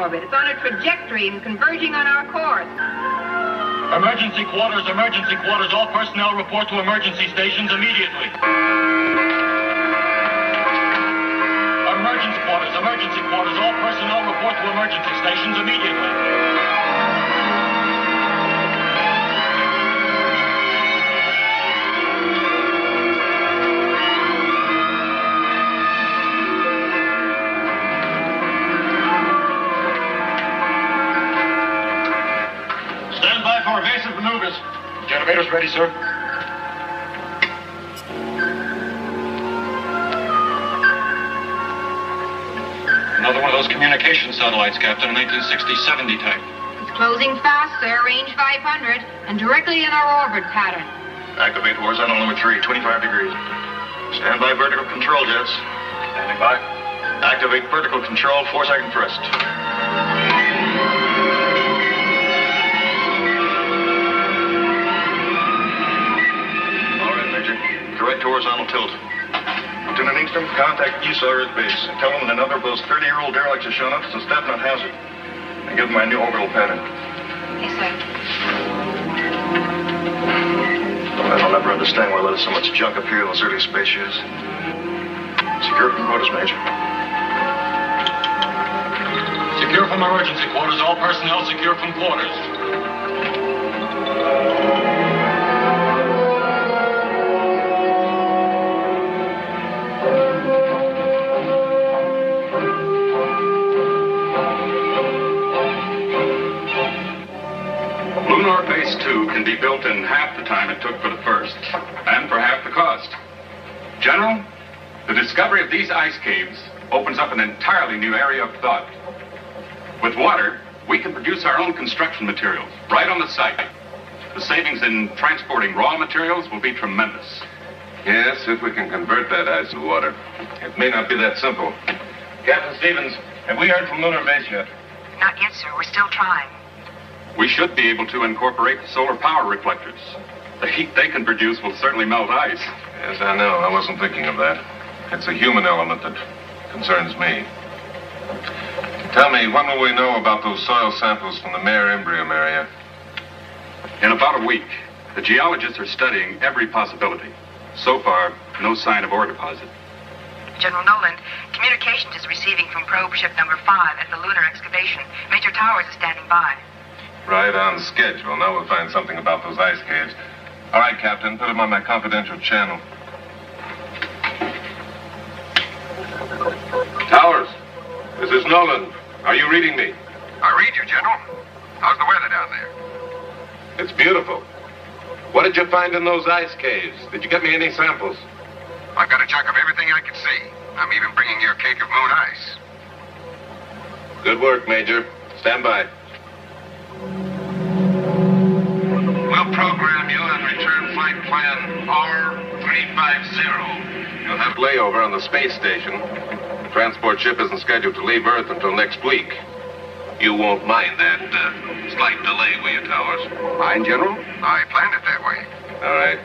orbit. It's on a trajectory and converging on our course. Emergency quarters, emergency quarters. All personnel report to emergency stations immediately. Emergency quarters, emergency quarters. All personnel report to emergency stations immediately. For evasive maneuvers. Generators ready, sir. Another one of those communication satellites, Captain, 1960-70 type. It's closing fast, sir. Range 500 and directly in our orbit pattern. Activate horizontal number 3, 25 degrees. Stand by vertical control jets. Standing by. Activate vertical control, 4-second thrust. Correct horizontal tilt. Lieutenant Inkster, contact Ysar at base. Tell them that another of those 30-year-old derelicts has shown up. It's a step not hazard. And give them my new orbital pattern. Yes, sir. I'll never understand why there's so much junk up here in those early space years. Secure from quarters, Major. Secure from emergency quarters. All personnel secure from quarters. Lunar Base 2 can be built in half the time it took for the first, and for half the cost. General, the discovery of these ice caves opens up an entirely new area of thought. With water, we can produce our own construction materials right on the site. The savings in transporting raw materials will be tremendous. Yes, if we can convert that ice to water. It may not be that simple. Captain Stevens, have we heard from Lunar Base yet? Not yet, sir. We're still trying. We should be able to incorporate solar power reflectors. The heat they can produce will certainly melt ice. Yes, I know. I wasn't thinking of that. It's a human element that concerns me. Tell me, when will we know about those soil samples from the Mare Imbrium area? In about a week. The geologists are studying every possibility. So far, no sign of ore deposit. General Nolan, communications is receiving from probe ship number 5 at the lunar excavation. Major Towers is standing by. Right on schedule. Now we'll find something about those ice caves. All right, Captain, put them on my confidential channel. Towers, this is Nolan. Are you reading me? I read you, General. How's the weather down there? It's beautiful. What did you find in those ice caves? Did you get me any samples? I've got a chunk of everything I can see. I'm even bringing you a cake of moon ice. Good work, Major. Stand by. We'll program you on return flight plan R350. You'll have layover on the space station. The transport ship isn't scheduled to leave Earth until next week. You won't mind that slight delay, will you, Towers? Mind, General? I planned it that way. All right.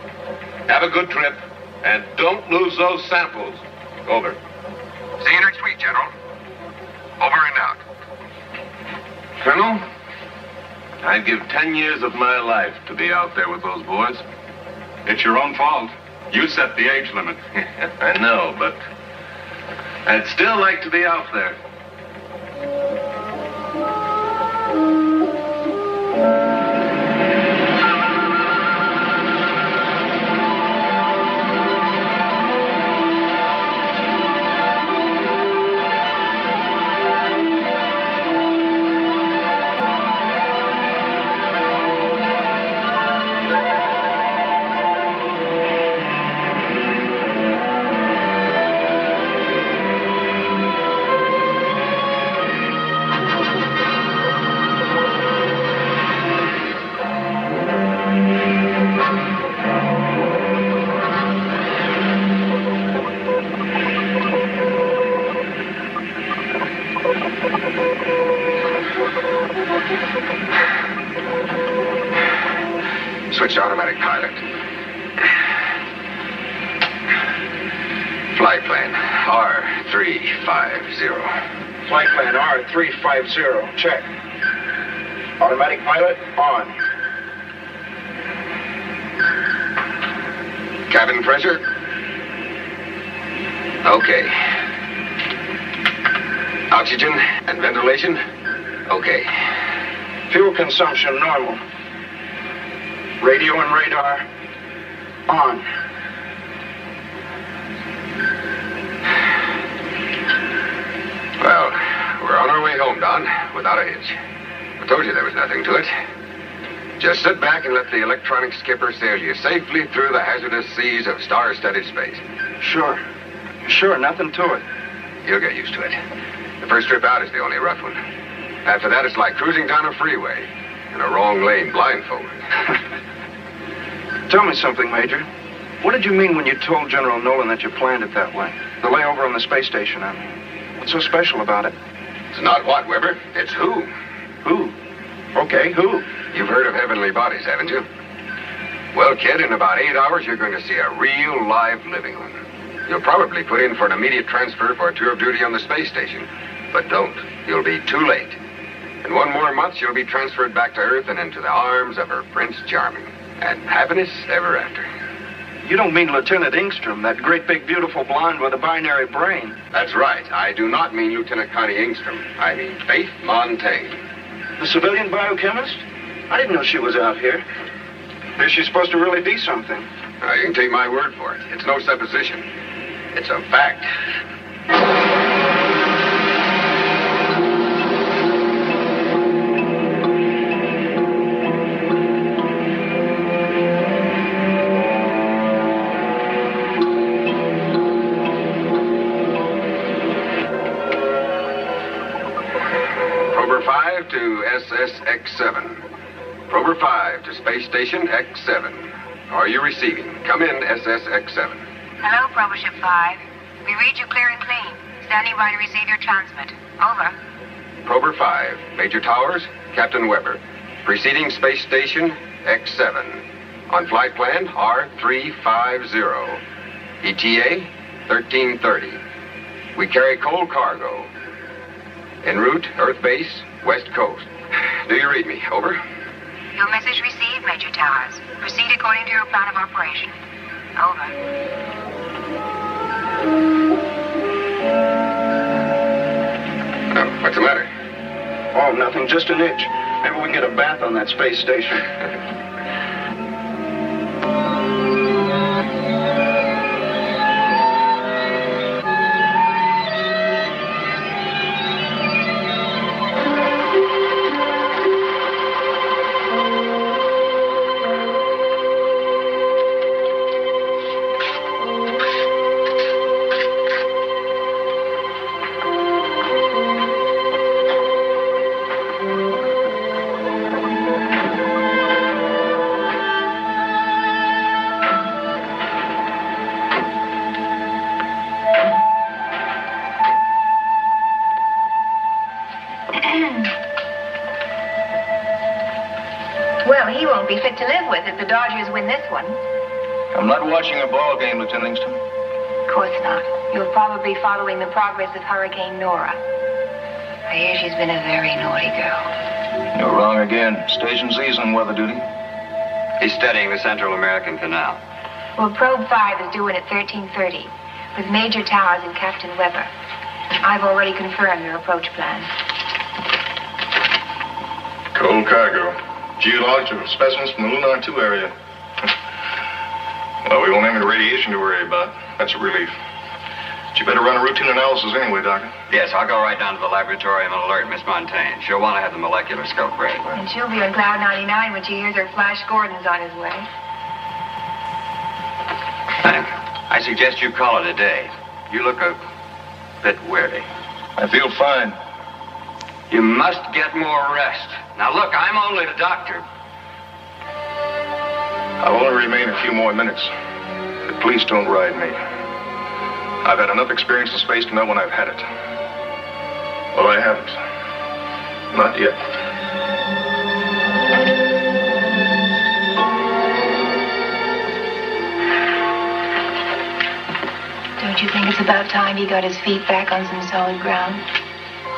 Have a good trip, and don't lose those samples. Over. See you next week, General. Over and out. Colonel, I'd give 10 years of my life to be out there with those boys. It's your own fault. You set the age limit. I know, but I'd still like to be out there. Switch to automatic pilot. Flight plan R350. Flight plan R350. Check. Automatic pilot on. Cabin pressure? Okay. Oxygen and ventilation? Okay. Fuel consumption normal. Radio and radar on. Well, we're on our way home, Don, without a hitch. I told you there was nothing to it. Just sit back and let the electronic skipper sail you safely through the hazardous seas of star-studded space. Sure. Sure, nothing to it. You'll get used to it. The first trip out is the only rough one. After that, it's like cruising down a freeway in a wrong lane blindfolded. Tell me something, Major. What did you mean when you told General Nolan that you planned it that way? The layover on the space station, I mean. What's so special about it? It's not what, Weber. It's who. Who? Okay, who? You've heard of heavenly bodies, haven't you? Well, kid, in about 8 hours, you're going to see a real, live, living one. You'll probably put in for an immediate transfer for a tour of duty on the space station. But don't. You'll be too late. In 1 more month, you'll be transferred back to Earth and into the arms of her Prince Charming. And happiness ever after. You don't mean Lieutenant Ingstrom, that great big beautiful blonde with a binary brain. That's right. I do not mean Lieutenant Connie Ingstrom. I mean Faith Montaigne. The civilian biochemist? I didn't know she was out here. Is she supposed to really be something? You can take my word for it. It's no supposition. It's a fact. Prober 5 to SSX-7. Prober 5 to Space Station X-7. Are you receiving? Come in, SSX-7. Hello, Prober Ship 5. We read you clear and clean. Standing by to receive your transmit. Over. Prober 5, Major Towers, Captain Weber. Preceding Space Station X-7. On flight plan R350. ETA 1330. We carry coal cargo. En route, Earth base, West Coast. Do you read me? Over. Your message received, Major Towers. Proceed according to your plan of operation. Over. Oh, what's the matter? Oh, nothing, just an itch. Maybe we can get a bath on that space station. Well, he won't be fit to live with if the Dodgers win this one. I'm not watching a ball game, Lieutenant Ingstrom. Of course not. You're probably following the progress of Hurricane Nora. I hear she's been a very naughty girl. You're wrong again. Station Z's on weather duty. He's studying the Central American Canal. Well, Probe 5 is due in at 1330 with Major Towers and Captain Weber. I've already confirmed your approach plan. Coal cargo. Geological specimens from the Lunar 2 area. Well, we won't have any radiation to worry about. That's a relief. But you better run a routine analysis anyway, Doctor. Yes, I'll go right down to the laboratory and alert Miss Montaigne. She'll want to have the molecular scope ready. And she'll be on cloud 99 when she hears her Flash Gordon's on his way. I suggest you call it a day. You look a bit weary. I feel fine. You must get more rest. Now, look, I'm only the doctor. I'll only remain a few more minutes. But please don't ride me. I've had enough experience in space to know when I've had it. Well, I haven't. Not yet. Don't you think it's about time he got his feet back on some solid ground?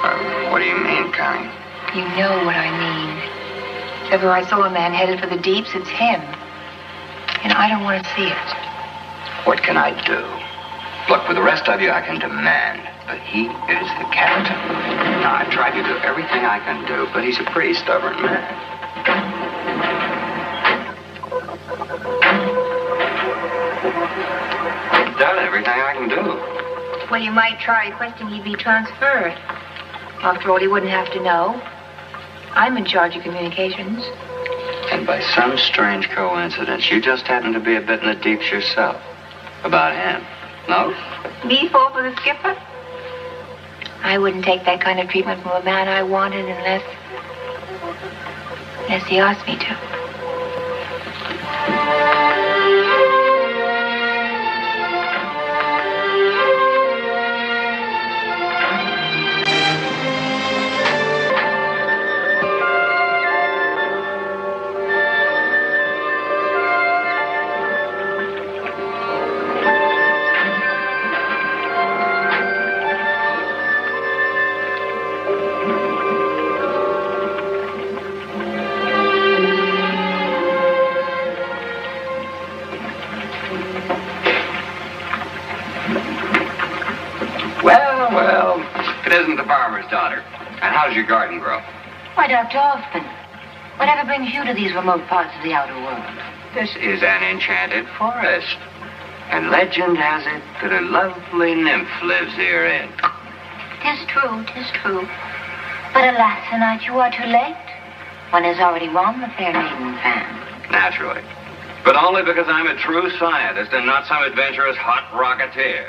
What do you mean, Connie? You know what I mean. If ever I saw a man headed for the deeps, it's him. And I don't want to see it. What can I do? Look, with the rest of you, I can demand. But he is the captain. Now, I've tried to do everything I can do, but he's a pretty stubborn man. I've done everything I can do. Well, you might try requesting he be transferred. After all, he wouldn't have to know. I'm in charge of communications. And by some strange coincidence, you just happen to be a bit in the deeps yourself. About him. No? Me fall for the skipper? I wouldn't take that kind of treatment from a man I wanted unless he asked me to. Well, it isn't the farmer's daughter. And how's your garden grow? Why, Dr. Hoffman, whatever brings you to these remote parts of the outer world? This is an enchanted forest. And legend has it that a lovely nymph lives herein. 'Tis true, 'tis true. But alas, tonight you are too late. One has already won the fair maiden fan. Naturally. But only because I'm a true scientist and not some adventurous hot rocketeer.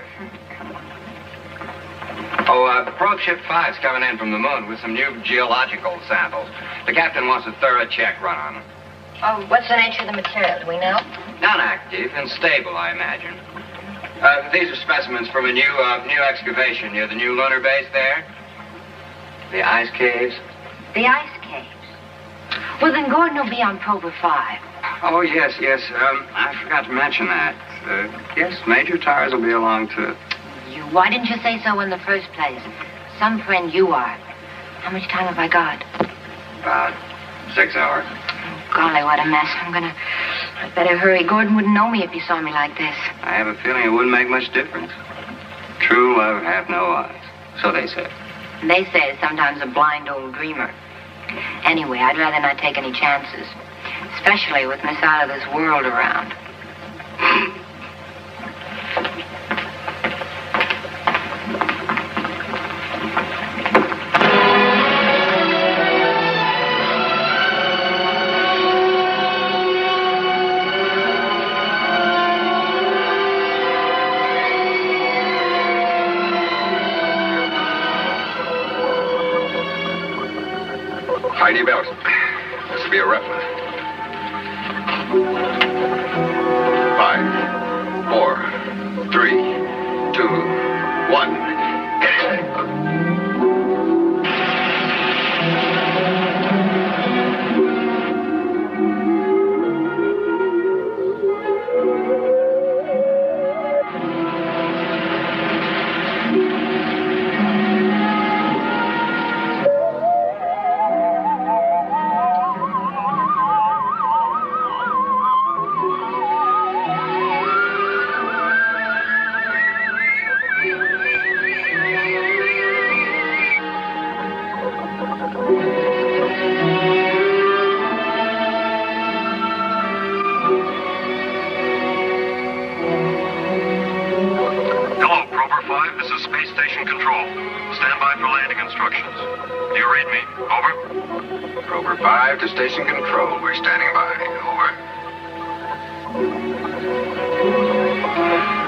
Probe Ship 5's coming in from the moon with some new geological samples. The captain wants a thorough check run on them. Oh, what's the nature of the material? Do we know? Non-active and stable, I imagine. These are specimens from a new excavation near the new lunar base there. The ice caves. The ice caves. Well, then Gordon will be on Prober 5. Oh, yes. I forgot to mention that. Yes, Major Tars will be along, too. Why didn't you say so in the first place? Some friend you are. How much time have I got? About 6 hours. Oh, golly, what a mess. I'd better hurry. Gordon wouldn't know me if he saw me like this. I have a feeling it wouldn't make much difference. True love hath no eyes. So they say. They say it's sometimes a blind old dreamer. Anyway, I'd rather not take any chances. Especially with Miss Out of This World around. Tidy belt. This will be a rough one. 5, 4, 3, 2, 1. Get it. Station control, we're standing by. Over.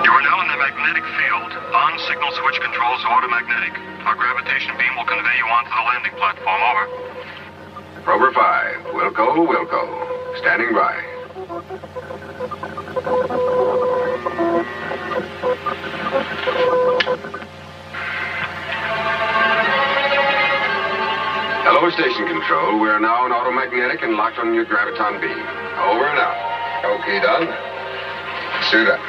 You are now in the magnetic field. On signal switch controls automagnetic. Our gravitation beam will convey you onto the landing platform. Over. Prober 5, Wilco. Standing by. Hello, station control. We are now on automagnetic and locked on your graviton beam. Over and out. Okay, done. Suit up.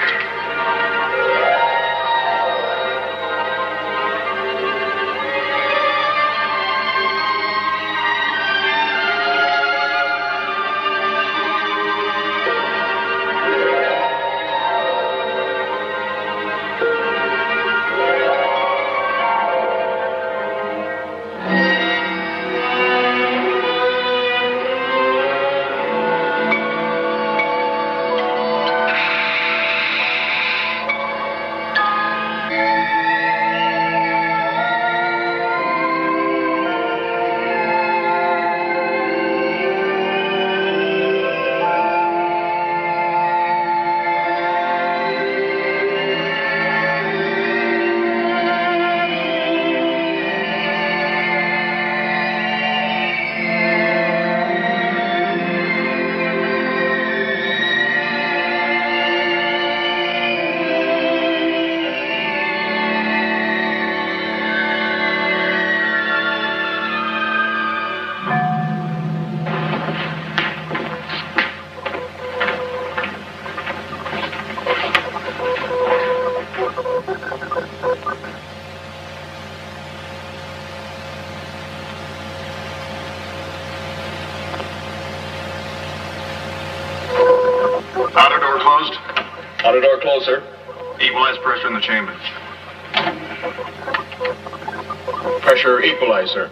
closed? Outer door closed, sir. Equalize pressure in the chamber. Pressure equalized, sir.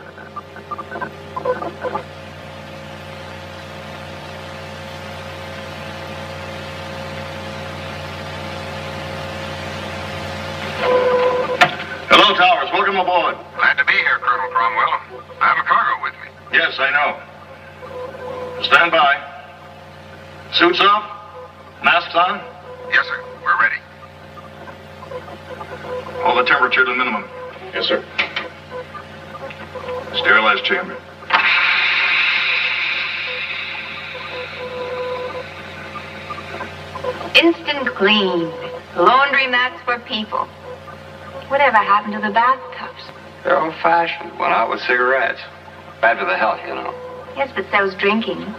Hello, Towers. Welcome aboard. Glad to be here, Colonel Cromwell. I have a cargo with me. Yes, I know. Stand by. Suits off? Masks on? Yes, sir. We're ready. Hold the temperature to the minimum. Yes, sir. Sterilized chamber. Instant clean. Laundry mats for people. Whatever happened to the bathtubs? They're old-fashioned. Went out with cigarettes. Bad for the health, you know. Yes, but so's drinking.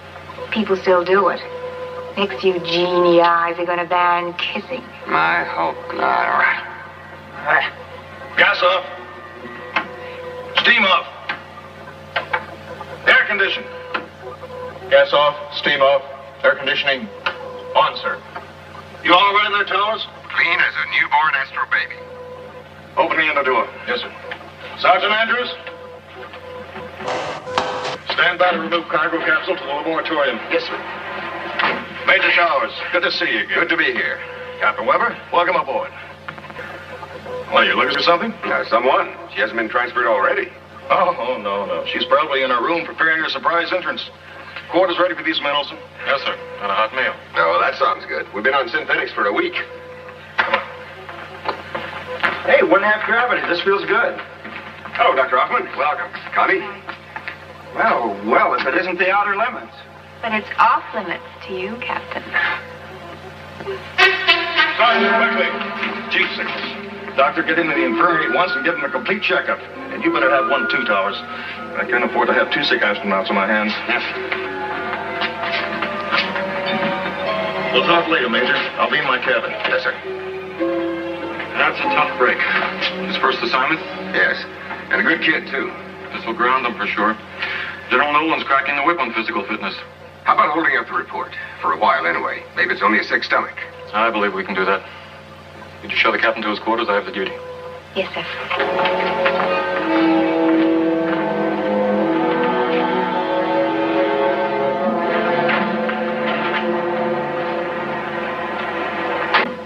People still do it. Next few genie eyes are going to ban kissing. I hope not. All right. Gas off. Steam off. Air condition. Gas off, steam off, air conditioning on, sir. You all ready there, Towers? Clean as a newborn Astro baby. Open the inner door. Yes, sir. Sergeant Andrews? Stand by to remove cargo capsule to the laboratorium. Yes, sir. Major Towers, good to see you again. Good to be here. Captain Weber, welcome aboard. Well, you looking for something? Someone. She hasn't been transferred already. Oh, no. She's probably in her room preparing her surprise entrance. Quarters ready for these, Mendelson? Yes, sir. And a hot meal. Oh, that sounds good. We've been on synthetics for a week. Hey, 1/2 gravity. This feels good. Oh, Dr. Hoffman, welcome. Connie? Well, if it isn't the outer limits. But it's off limits to you, Captain. Sergeant, quickly. Chief signals. Doctor, get into the infirmary at once and give him a complete checkup. And you better have one, too, Towers. I can't afford to have 2 sick astronauts on my hands. Yes. We'll talk later, Major. I'll be in my cabin. Yes, sir. That's a tough break. His first assignment? Yes. And a good kid, too. This will ground him for sure. General Nolan's cracking the whip on physical fitness. How about holding up the report? For a while, anyway. Maybe it's only a sick stomach. I believe we can do that. Could you show the captain to his quarters? I have the duty. Yes, sir.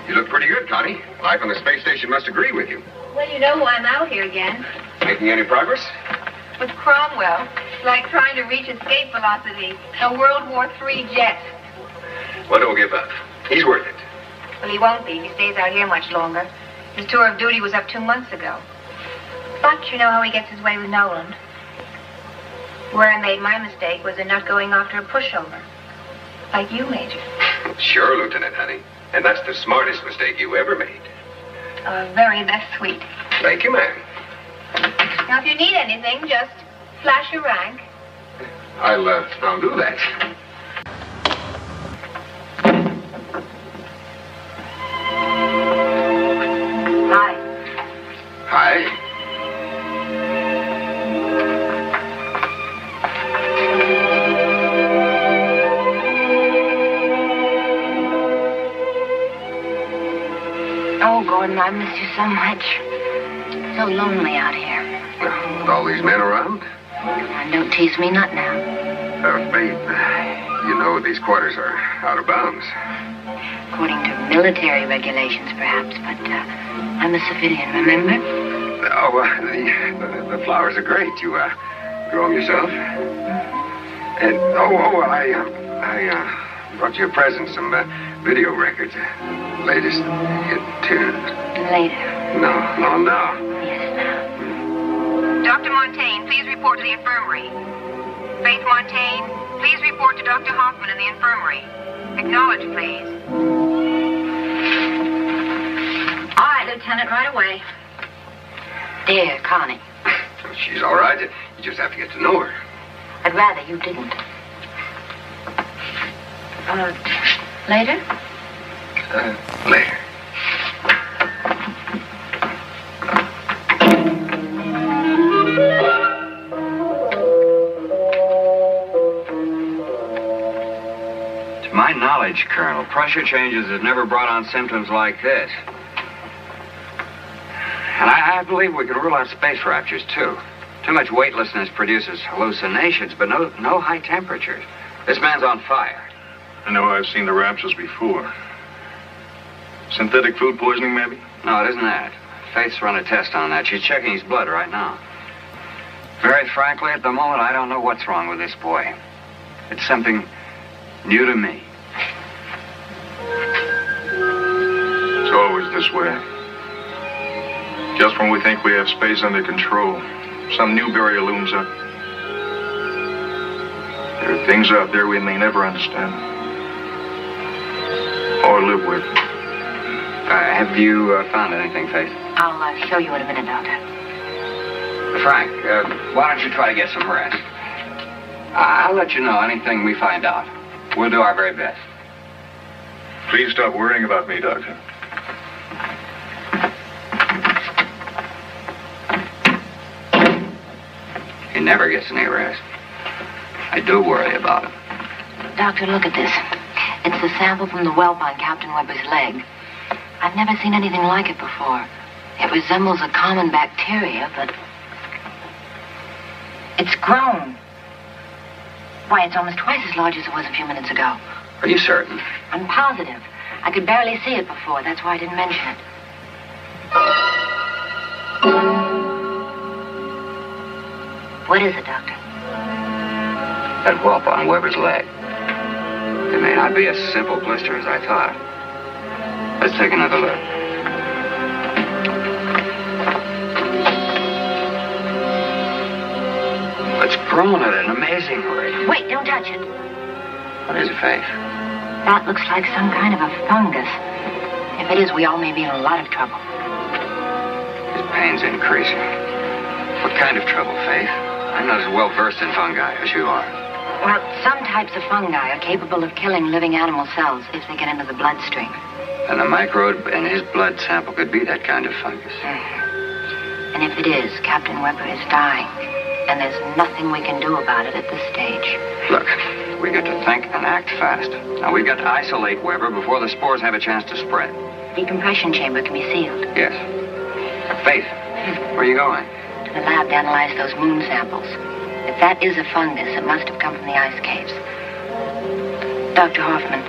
You look pretty good, Connie. Life on the space station must agree with you. Well, you know why I'm out here again. Making any progress? With Cromwell. It's like trying to reach escape velocity. A World War III jet. Well, don't give up. He's worth it. Well, he won't be if he stays out here much longer. His tour of duty was up 2 months ago. But you know how he gets his way with Nolan. Where I made my mistake was in not going after a pushover. Like you, Major. Sure, Lieutenant, honey. And that's the smartest mistake you ever made. That's sweet. Thank you, ma'am. Now, if you need anything, just flash your rank. I'll do that. Hi. Hi. Oh, Gordon, I miss you so much. So lonely out here. With all these men around? And don't tease me not now. Babe, you know these quarters are out of bounds. According to military regulations, perhaps, but I'm a civilian, remember? Oh, the flowers are great. You grow them yourself? And, I brought you a present, some video records. Latest hit tunes. Later. No. Yes, now. Dr. Montaigne, please report to the infirmary. Faith Montaigne, please report to Dr. Hoffman in the infirmary. Acknowledge, please. All right, Lieutenant, right away. Dear Connie. She's all right. You just have to get to know her. I'd rather you didn't. Later? Later. To my knowledge, Colonel, pressure changes have never brought on symptoms like this. And I believe we can rule out space raptures, too. Too much weightlessness produces hallucinations, but no high temperatures. This man's on fire. I know I've seen the raptures before. Synthetic food poisoning, maybe? No, it isn't that. Faith's run a test on that. She's checking his blood right now. Very frankly, at the moment, I don't know what's wrong with this boy. It's something new to me. It's always this way. Just when we think we have space under control, some new barrier looms up. There are things out there we may never understand or live with. Have you found anything, Faith? I'll show you in a minute, Doctor. Frank, why don't you try to get some rest? I'll let you know anything we find out. We'll do our very best. Please stop worrying about me, Doctor. He never gets any rest. I do worry about him. Doctor, look at this. It's the sample from the whelp on Captain Weber's leg. I've never seen anything like it before. It resembles a common bacteria, but it's grown. Why, it's almost twice as large as it was a few minutes ago. Are you certain? I'm positive. I could barely see it before. That's why I didn't mention it. What is it, Doctor? That whelp on Weber's leg. It may not be as simple blister as I thought. Let's take another look. It's grown at an amazing rate. Wait, don't touch it. What is it, Faith? That looks like some kind of a fungus. If it is, we all may be in a lot of trouble. His pain's increasing. What kind of trouble, Faith? I'm not as well versed in fungi as you are. Well, some types of fungi are capable of killing living animal cells if they get into the bloodstream. And the microbe in his blood sample could be that kind of fungus. And if it is, Captain Weber is dying. And there's nothing we can do about it at this stage. Look, we got to think and act fast. Now, we've got to isolate Weber before the spores have a chance to spread. Decompression chamber can be sealed. Yes. Faith, where are you going? To the lab to analyze those moon samples. If that is a fungus, it must have come from the ice caves. Dr. Hoffman,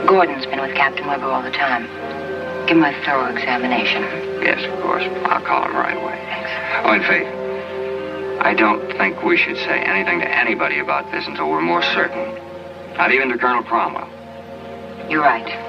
Gordon's been with Captain Weber all the time. Give him a thorough examination. Yes, of course. I'll call him right away. Thanks. Oh, and Faith, I don't think we should say anything to anybody about this until we're more certain. Not even to Colonel Cromwell. You're right.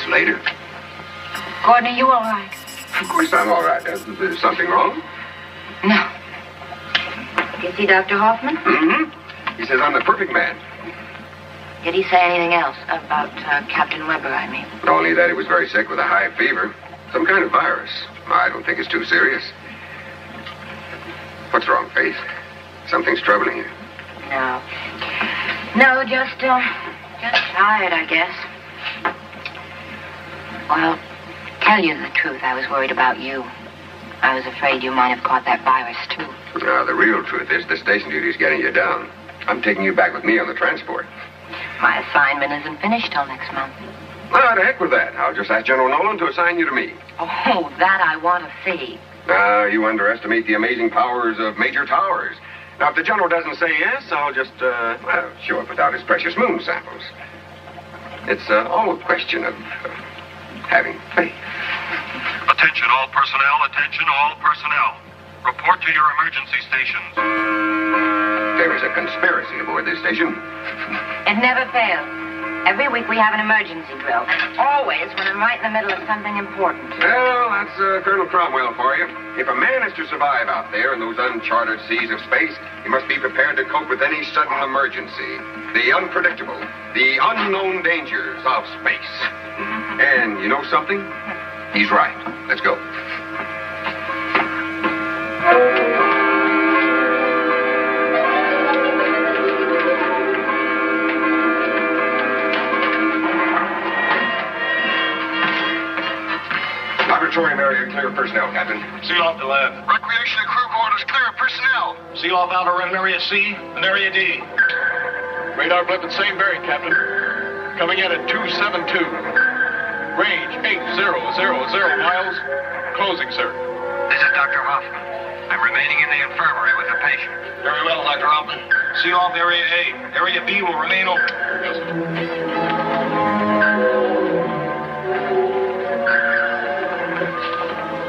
Later. Gordon, are you all right? Of course I'm all right. There's something wrong? No. You see Dr. Hoffman? Mm-hmm. He says I'm the perfect man. Did he say anything else about Captain Weber, I mean? Only that he was very sick with a high fever. Some kind of virus. I don't think it's too serious. What's wrong, Faith? Something's troubling you. No. No, just tired, I guess. Well, tell you the truth, I was worried about you. I was afraid you might have caught that virus, too. No, the real truth is the station duty's getting you down. I'm taking you back with me on the transport. My assignment isn't finished till next month. Well, to heck with that. I'll just ask General Nolan to assign you to me. Oh, that I want to see. You underestimate the amazing powers of Major Towers. Now, if the General doesn't say yes, I'll just, show up without his precious moon samples. It's all a question of having faith. Attention all personnel, attention all personnel. Report to your emergency stations. There is a conspiracy aboard this station. It never fails. Every week we have an emergency drill. Always when I'm right in the middle of something important. Well, that's Colonel Cromwell for you. If a man is to survive out there in those uncharted seas of space, he must be prepared to cope with any sudden emergency. The unpredictable, the unknown dangers of space. And you know something? He's right. Let's go. Laboratorium area clear of personnel, Captain. Seal off the lab. Recreation and crew quarters clear of personnel. Seal off outer rim area C and area D. Radar blip at same bearing, Captain. Coming in at 272. Range 8000 miles. Closing, sir. This is Dr. Hoffman. I'm remaining in the infirmary with a patient. Very well, Dr. Hoffman. Seal off area A. Area B will remain open. Yes, sir.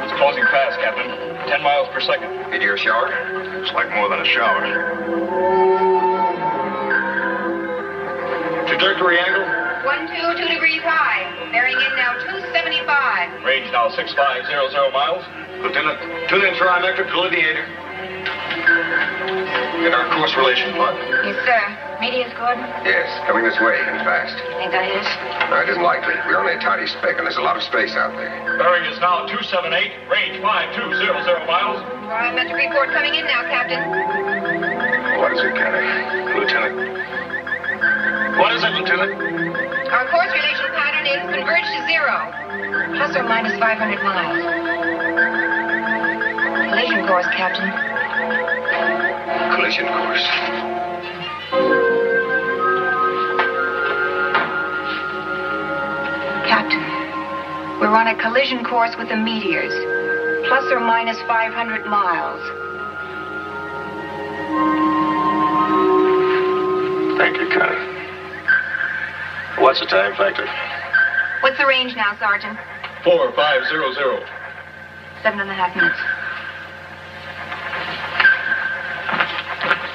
It's closing fast, Captain. 10 miles per second. Into your shower? It's like more than a shower. Trajectory angle. 122 degrees high. Bearing in now 275. Range now 6500 miles. Lieutenant, tune in trimetric delineator. Get our course relation plot. Yes, sir. Medius, Gordon? Yes, coming this way and fast. Think that is? No, it isn't likely. We're only a tiny speck, and there's a lot of space out there. Bearing is now 278. Range 5200 miles. Trimetric report coming in now, Captain. What is it, Kenny? Lieutenant? What is it, Lieutenant? Our course relation pattern is converge to 0. Plus or minus 500 miles. Collision course, Captain. Collision course. Captain, we're on a collision course with the meteors. Plus or minus 500 miles. Thank you, Kenny. What's the time factor? What's the range now, Sergeant? 4500. 7.5 minutes.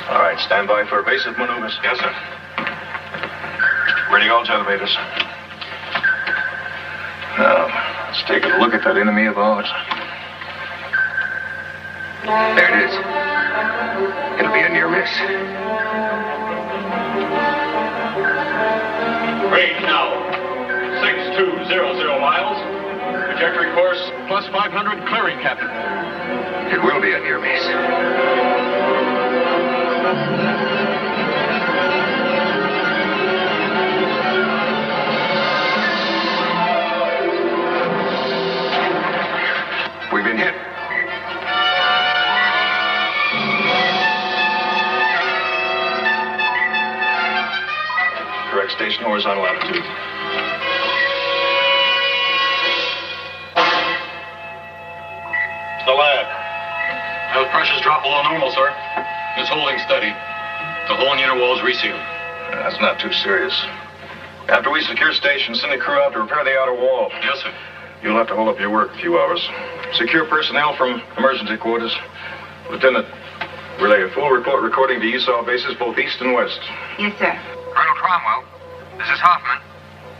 All right, stand by for evasive maneuvers. Yes, sir. Ready all elevators. Now, let's take a look at that enemy of ours. There it is. It'll be a near miss. Range now 6200 miles. Trajectory course plus 500 clearing, Captain. It will be a near miss. We've been hit. Correct station horizontal altitude. The lab. Those pressures drop below normal, sir. It's holding steady. The whole inner wall is resealed. That's not too serious. After we secure station, send a crew out to repair the outer wall. Yes, sir. You'll have to hold up your work a few hours. Secure personnel from emergency quarters. Lieutenant, relay a full report recording to ESOL bases both east and west. Yes, sir. Colonel Cromwell, this is Hoffman.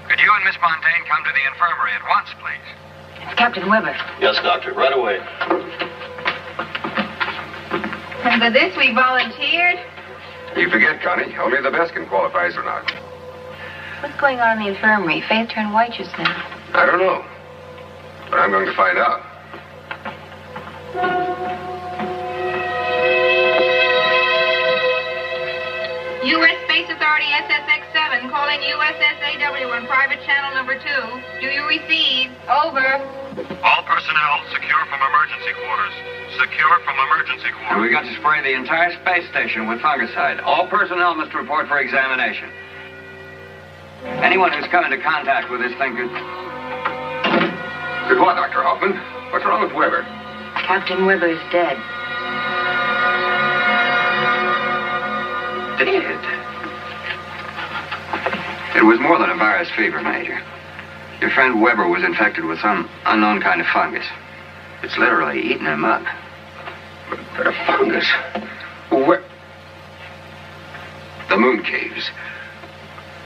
Could you and Miss Fontaine come to the infirmary at once, please? It's Captain Weber. Yes, Doctor. Right away. And for this, we volunteered. You forget, Connie. Only the best can qualify as or not. What's going on in the infirmary? Faith turned white just now. I don't know. But I'm going to find out. U.S. Space Authority SSX-7 calling USSAW on private channel number 2. Do you receive? Over. All personnel secure from emergency quarters. Secure from emergency quarters. And we got to spray the entire space station with fungicide. All personnel must report for examination. Anyone who's come into contact with this thing could... Good what, Dr. Hoffman? What's wrong with Weber? Captain Weber is dead. Dead? It was more than a virus fever, Major. Your friend Weber was infected with some unknown kind of fungus. It's literally eaten him up. But a fungus? Where? The moon caves.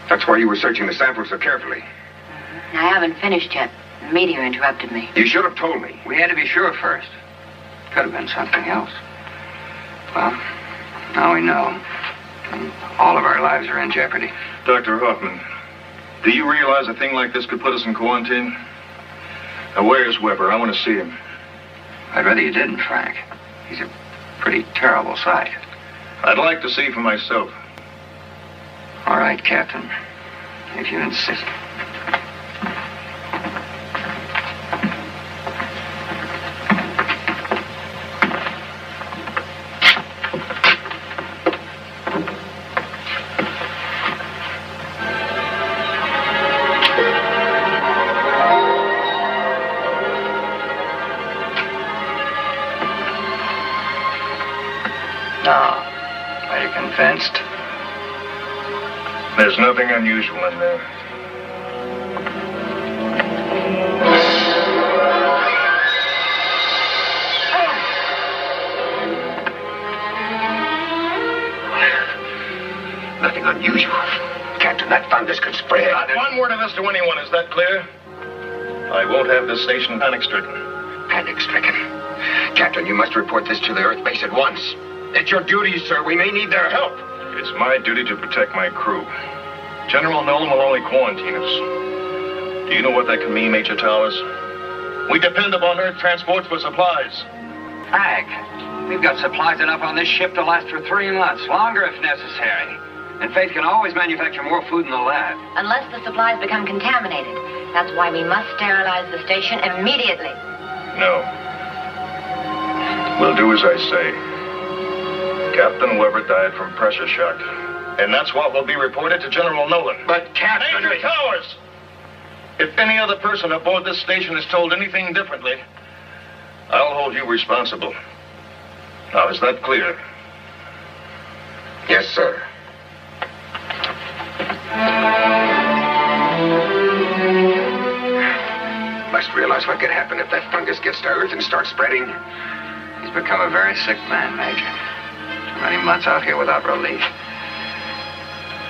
That's why you were searching the sample so carefully. I haven't finished yet. The meteor interrupted me. You should have told me. We had to be sure first. Could have been something else. Well, now we know. And all of our lives are in jeopardy. Dr. Hoffman, do you realize a thing like this could put us in quarantine? Now, where's Weber? I want to see him. I'd rather you didn't, Frank. He's a pretty terrible sight. I'd like to see for myself. All right, Captain. If you insist. convinced? There's nothing unusual in there. Nothing unusual. Captain, that fungus could spread. Not one word of this to anyone, is that clear? I won't have this station panic-stricken. Panic-stricken? Captain, you must report this to the Earth base at once. It's your duty, sir. We may need their help. It's my duty to protect my crew. General Nolan will only quarantine us. Do you know what that can mean, Major Towers? We depend upon Earth transports for supplies. Frank, we've got supplies enough on this ship to last for 3 months, longer if necessary. And Faith can always manufacture more food in the lab. Unless the supplies become contaminated. That's why we must sterilize the station immediately. No. We'll do as I say. Captain Weber died from pressure shock. And that's what will be reported to General Nolan. But Captain... Major Towers! If any other person aboard this station is told anything differently, I'll hold you responsible. Now, is that clear? Yes, sir. Must realize what could happen if that fungus gets to Earth and starts spreading. He's become a very sick man, Major. Too many months out here without relief.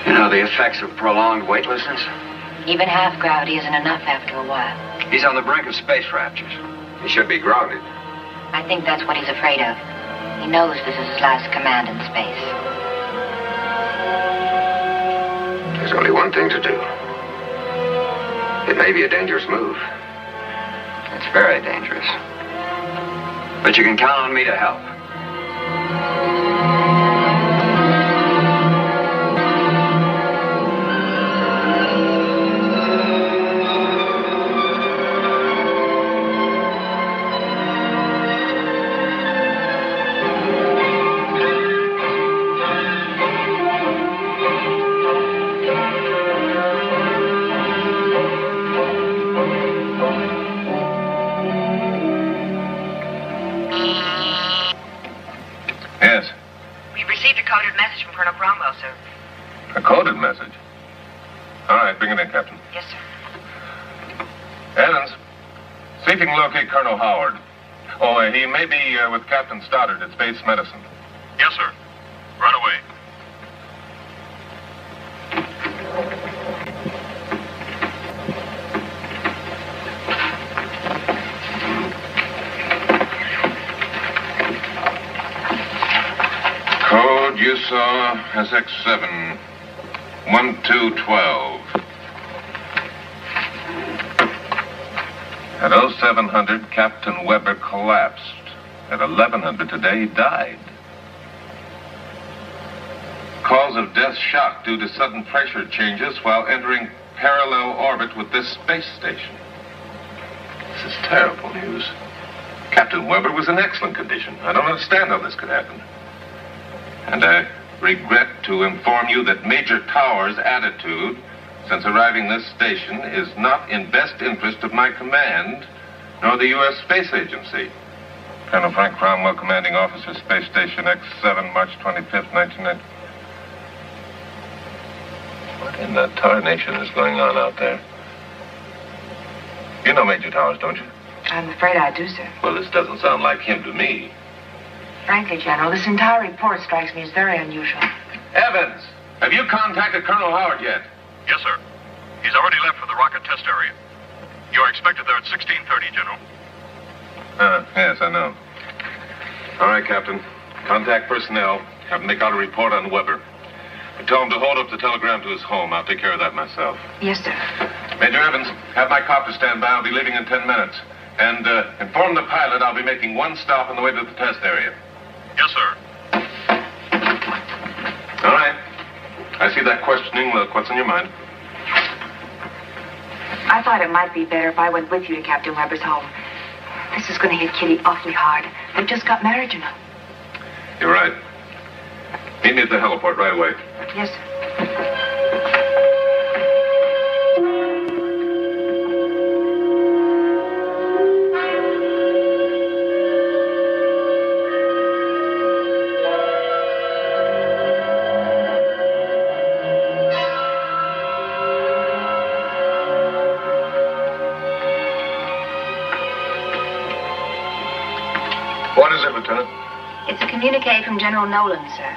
You know the effects of prolonged weightlessness? Even half gravity isn't enough after a while. He's on the brink of space raptures. He should be grounded. I think that's what he's afraid of. He knows this is his last command in space. There's only one thing to do. It may be a dangerous move. It's very dangerous. But you can count on me to help. Yes. We've received a coded message from Colonel Cromwell, sir. A coded message? All right, bring it in, Captain. Yes, sir. Evans, see if you can locate Colonel Howard. Oh, he may be with Captain Stoddard at Space Medicine. Yes, sir. Right away. Code you saw SX7 1212. At 0700, Captain Weber collapsed. At 1100 today, he died. Cause of death shock due to sudden pressure changes while entering parallel orbit with this space station. This is terrible news. Captain Weber was in excellent condition. I don't understand how this could happen. And I regret to inform you that Major Towers' attitude since arriving this station is not in best interest of my command, nor the U.S. Space Agency. Colonel Frank Cromwell, Commanding Officer, Space Station X7, March 25th, 1990. What in the tarnation is going on out there? You know Major Towers, don't you? I'm afraid I do, sir. Well, this doesn't sound like him to me. Frankly, General, this entire report strikes me as very unusual. Evans, have you contacted Colonel Howard yet? Yes, sir. He's already left for the rocket test area. You are expected there at 16:30, General. Yes, I know. All right, Captain. Contact personnel. Have them make out a report on Weber. And tell him to hold up the telegram to his home. I'll take care of that myself. Yes, sir. Major Evans, have my copter stand by. I'll be leaving in 10 minutes. And inform the pilot I'll be making one stop on the way to the test area. Yes, sir. All right. I see that questioning look. What's on your mind? I thought it might be better if I went with you to Captain Weber's home. This is going to hit Kitty awfully hard. They just got married, you know. You're right. Meet me at the heliport right away. Yes, sir. What is it, Lieutenant? It's a communique from General Nolan, sir.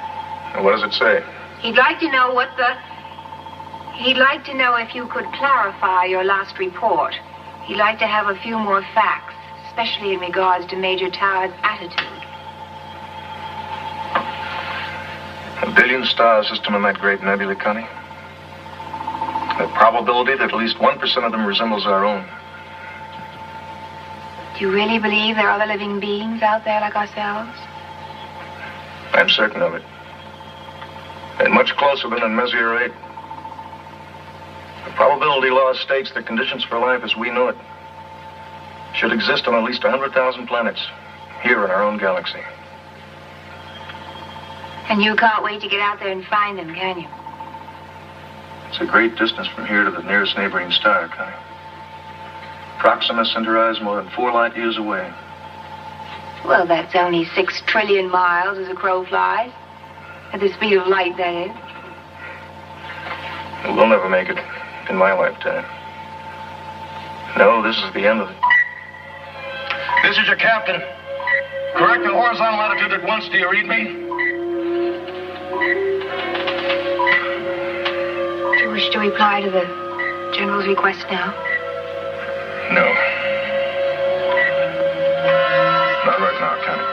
And what does it say? He'd like to know if you could clarify your last report. He'd like to have a few more facts, especially in regards to Major Tower's attitude. A billion-star system in that great nebula, Connie. The probability that at least 1% of them resembles our own. Do you really believe there are other living beings out there like ourselves? I'm certain of it. And much closer than in Messier 8. The probability law states that conditions for life as we know it should exist on at least 100,000 planets here in our own galaxy. And you can't wait to get out there and find them, can you? It's a great distance from here to the nearest neighboring star, Connie. Proxima Centauri is more than 4 light years away. Well, that's only 6 trillion miles as a crow flies. At the speed of light, that is. We'll never make it in my lifetime. No, this is the end of it. This is your captain. Correct the horizontal latitude at once. Do you read me? Do you wish to reply to the General's request now? No. Not right now, Connie.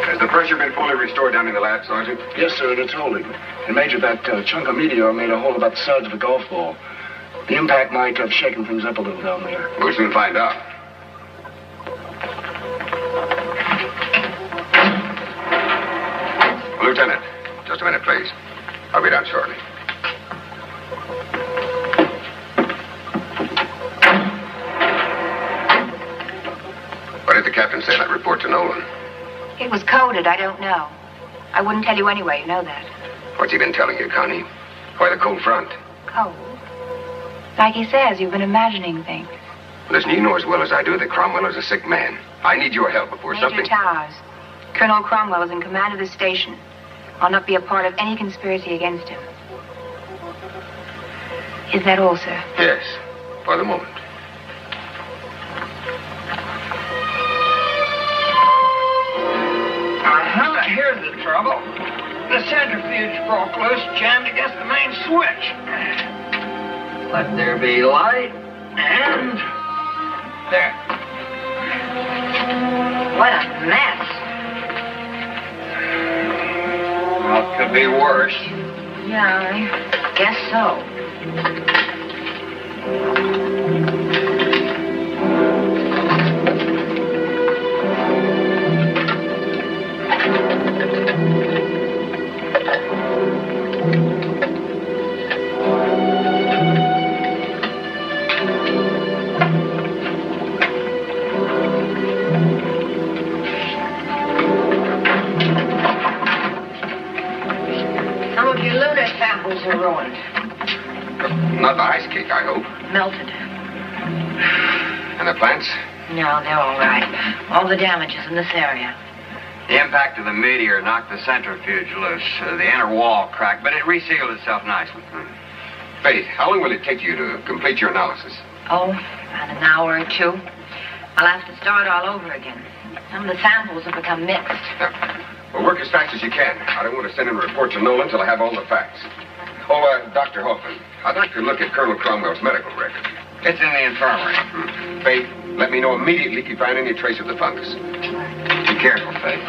Has the pressure been fully restored down in the lab, Sergeant? Yes, sir, and it's holding. And Major, that chunk of meteor made a hole about the size of a golf ball. The impact might have shaken things up a little down there. We'll soon find out. Lieutenant, just a minute, please. I'll be down shortly. What did the captain say in that report to Nolan? It was coded. I don't know. I wouldn't tell you anyway. You know that. What's he been telling you, Connie? Why the cold front? Cold? Like he says, you've been imagining things. Listen, you know as well as I do that Cromwell is a sick man. I need your help before Major something... Towers. Colonel Cromwell is in command of the station. I'll not be a part of any conspiracy against him. Is that all, sir? Yes, for the moment. Here's the trouble. The centrifuge broke loose, jammed against the main switch. Let there be light, and there. What a mess. Well, it could be worse. Yeah, I guess so. Are ruined. Not the ice cake, I hope. Melted. And the plants? No, they're all right. All the damages in this area. The impact of the meteor knocked the centrifuge loose. The inner wall cracked, but it resealed itself nicely. Faith, how long will it take you to complete your analysis? Oh, about an hour or two. I'll have to start all over again. Some of the samples have become mixed. Well, work as fast as you can. I don't want to send in a report to Nolan until I have all the facts. Oh, Dr. Hoffman, I'd like to look at Colonel Cromwell's medical record. It's in the infirmary. Faith, let me know immediately if you find any trace of the fungus. Be careful, Faith.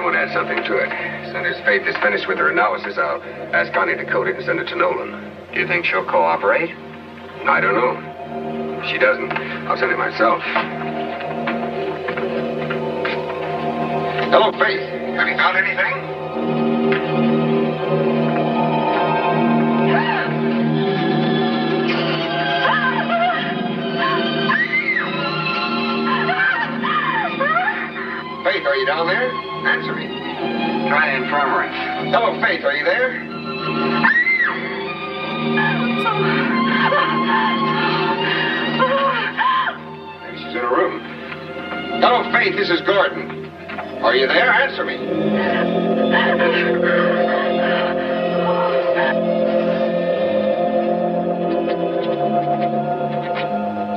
won't add something to it. As soon as Faith is finished with her analysis, I'll ask Connie to code it and send it to Nolan. Do you think she'll cooperate? I don't know. If she doesn't, I'll send it myself. Hello, Faith. Have you found anything? Faith, are you down there? Answer me. Try the infirmary. Hello, Faith, are you there? Maybe she's in her room. Hello, Faith, this is Gordon. Are you there? Answer me.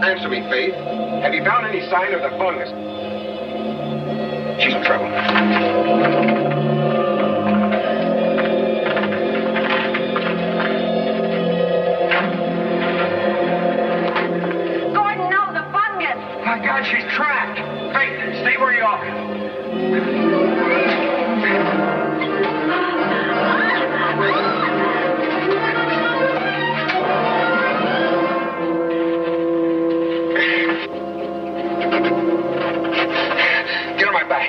Answer me, Faith. Have you found any sign of the fungus? She's in trouble. Gordon, no, the fungus. My God, she's trapped. Faith, stay where you are. Get on my back.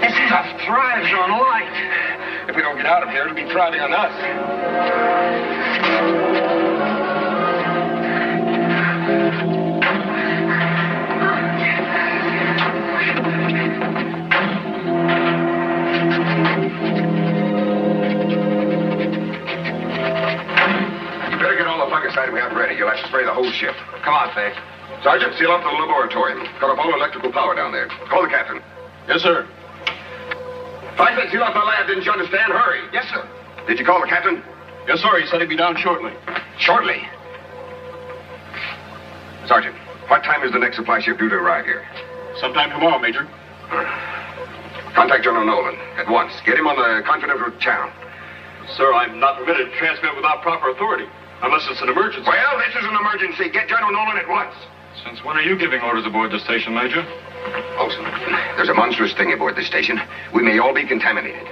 This stuff thrives on light. If we don't get out of here, it'll be thriving on us. You better get all the fungicide we have ready. You'll have to spray the whole ship. Come on, Faith. Sergeant, seal up the laboratorium. Cut off all electrical power down there. Call the captain. Yes, sir. I said seal up the lab, didn't you understand? Hurry. Yes, sir. Did you call the captain? Yes, sir. He said he'd be down shortly. Shortly. Sergeant, what time is the next supply ship due to arrive here? Sometime tomorrow, Major. Contact General Nolan at once. Get him on the confidential channel. Sir, I'm not permitted to transmit without proper authority, unless it's an emergency. Well, this is an emergency. Get General Nolan at once. Since when are you giving orders aboard the station, Major? Olson, there's a monstrous thing aboard this station. We may all be contaminated.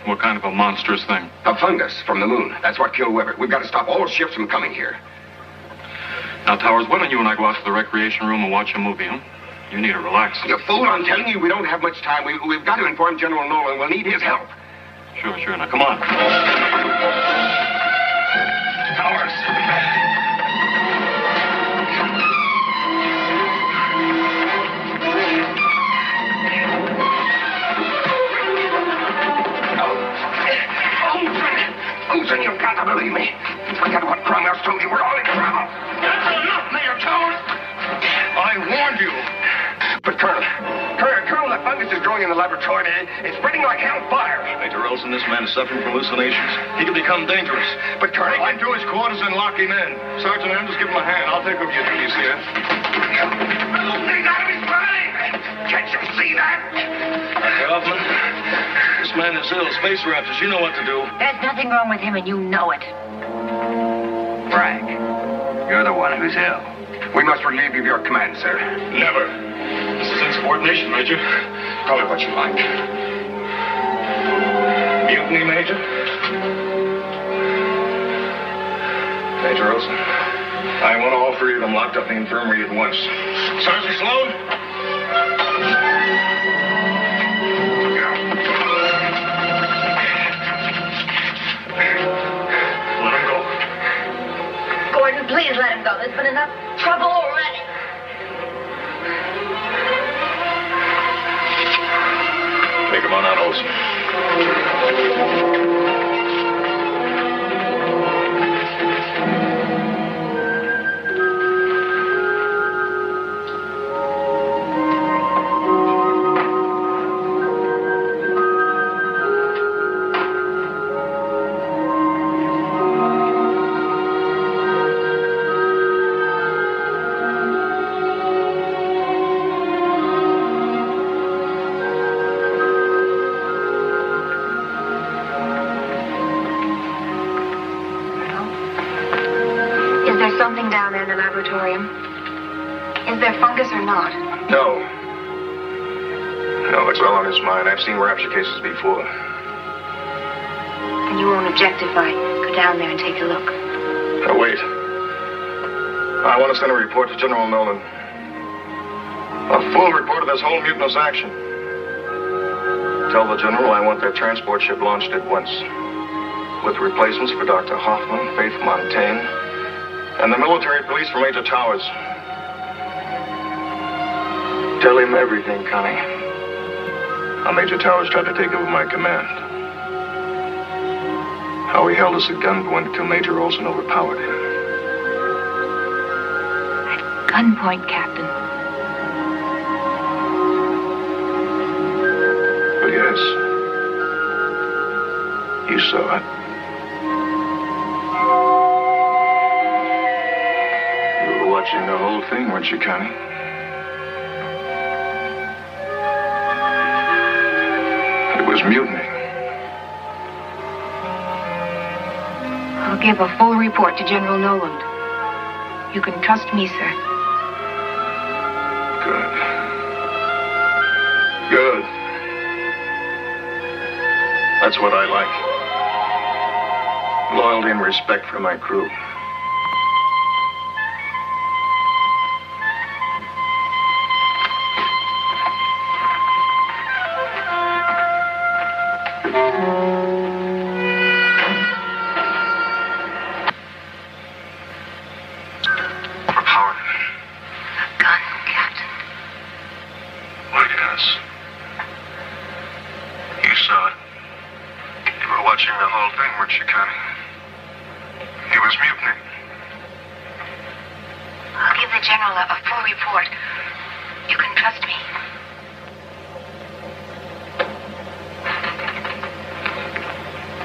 What kind of a monstrous thing? A fungus from the moon. That's what killed Weber. We've got to stop all ships from coming here. Now, Towers, why don't you and I go out to the recreation room and watch a movie, huh? You need to relax. You fool, I'm telling you, we don't have much time. We've got to inform General Nolan. We'll need his help. Sure. Now, come on. Towers. Olson, you've got to believe me. Forget what Cromwell's told you. We're all in trouble. That's enough, Major Towers. I warned you. But Colonel, the fungus is growing in the laboratory. It's spreading like hellfire. Major Olson, this man is suffering from hallucinations. He could become dangerous. But Colonel, Take him to his quarters and lock him in. Sergeant Andrews, give him a hand. I'll take over your duties here. He's out of his mind. Can't you see that? Dr. Hoffman, this man is ill. Space Raptors, you know what to do. There's nothing wrong with him, and you know it. Frank, you're the one who's ill. We must relieve you of your command, sir. Never. This is insubordination, Major. Call it what you like. Mutiny, Major? Major Olson, I want all three of them locked up in the infirmary at once. Sergeant Sloan? Let him go. Gordon, please let him go. There's been enough trouble already. Take him on out, Olson. the laboratorium. Is there fungus or not? No. No, it's all on his mind. I've seen rapture cases before. And you won't object if I go down there and take a look. Now, wait. I want to send a report to General Nolan. A full report of this whole mutinous action. Tell the General I want that transport ship launched at once. With replacements for Dr. Hoffman, Faith Montaigne, and the military police for Major Towers. Tell him everything, Connie. How Major Towers tried to take over my command. How he held us at gunpoint until Major Olson overpowered him. Gunpoint, Captain. Oh, yes. You saw it. You were watching the whole thing, weren't you, Connie? It was mutiny. I'll give a full report to General Noland. You can trust me, sir. Good. Good. That's what I like. Loyalty and respect for my crew.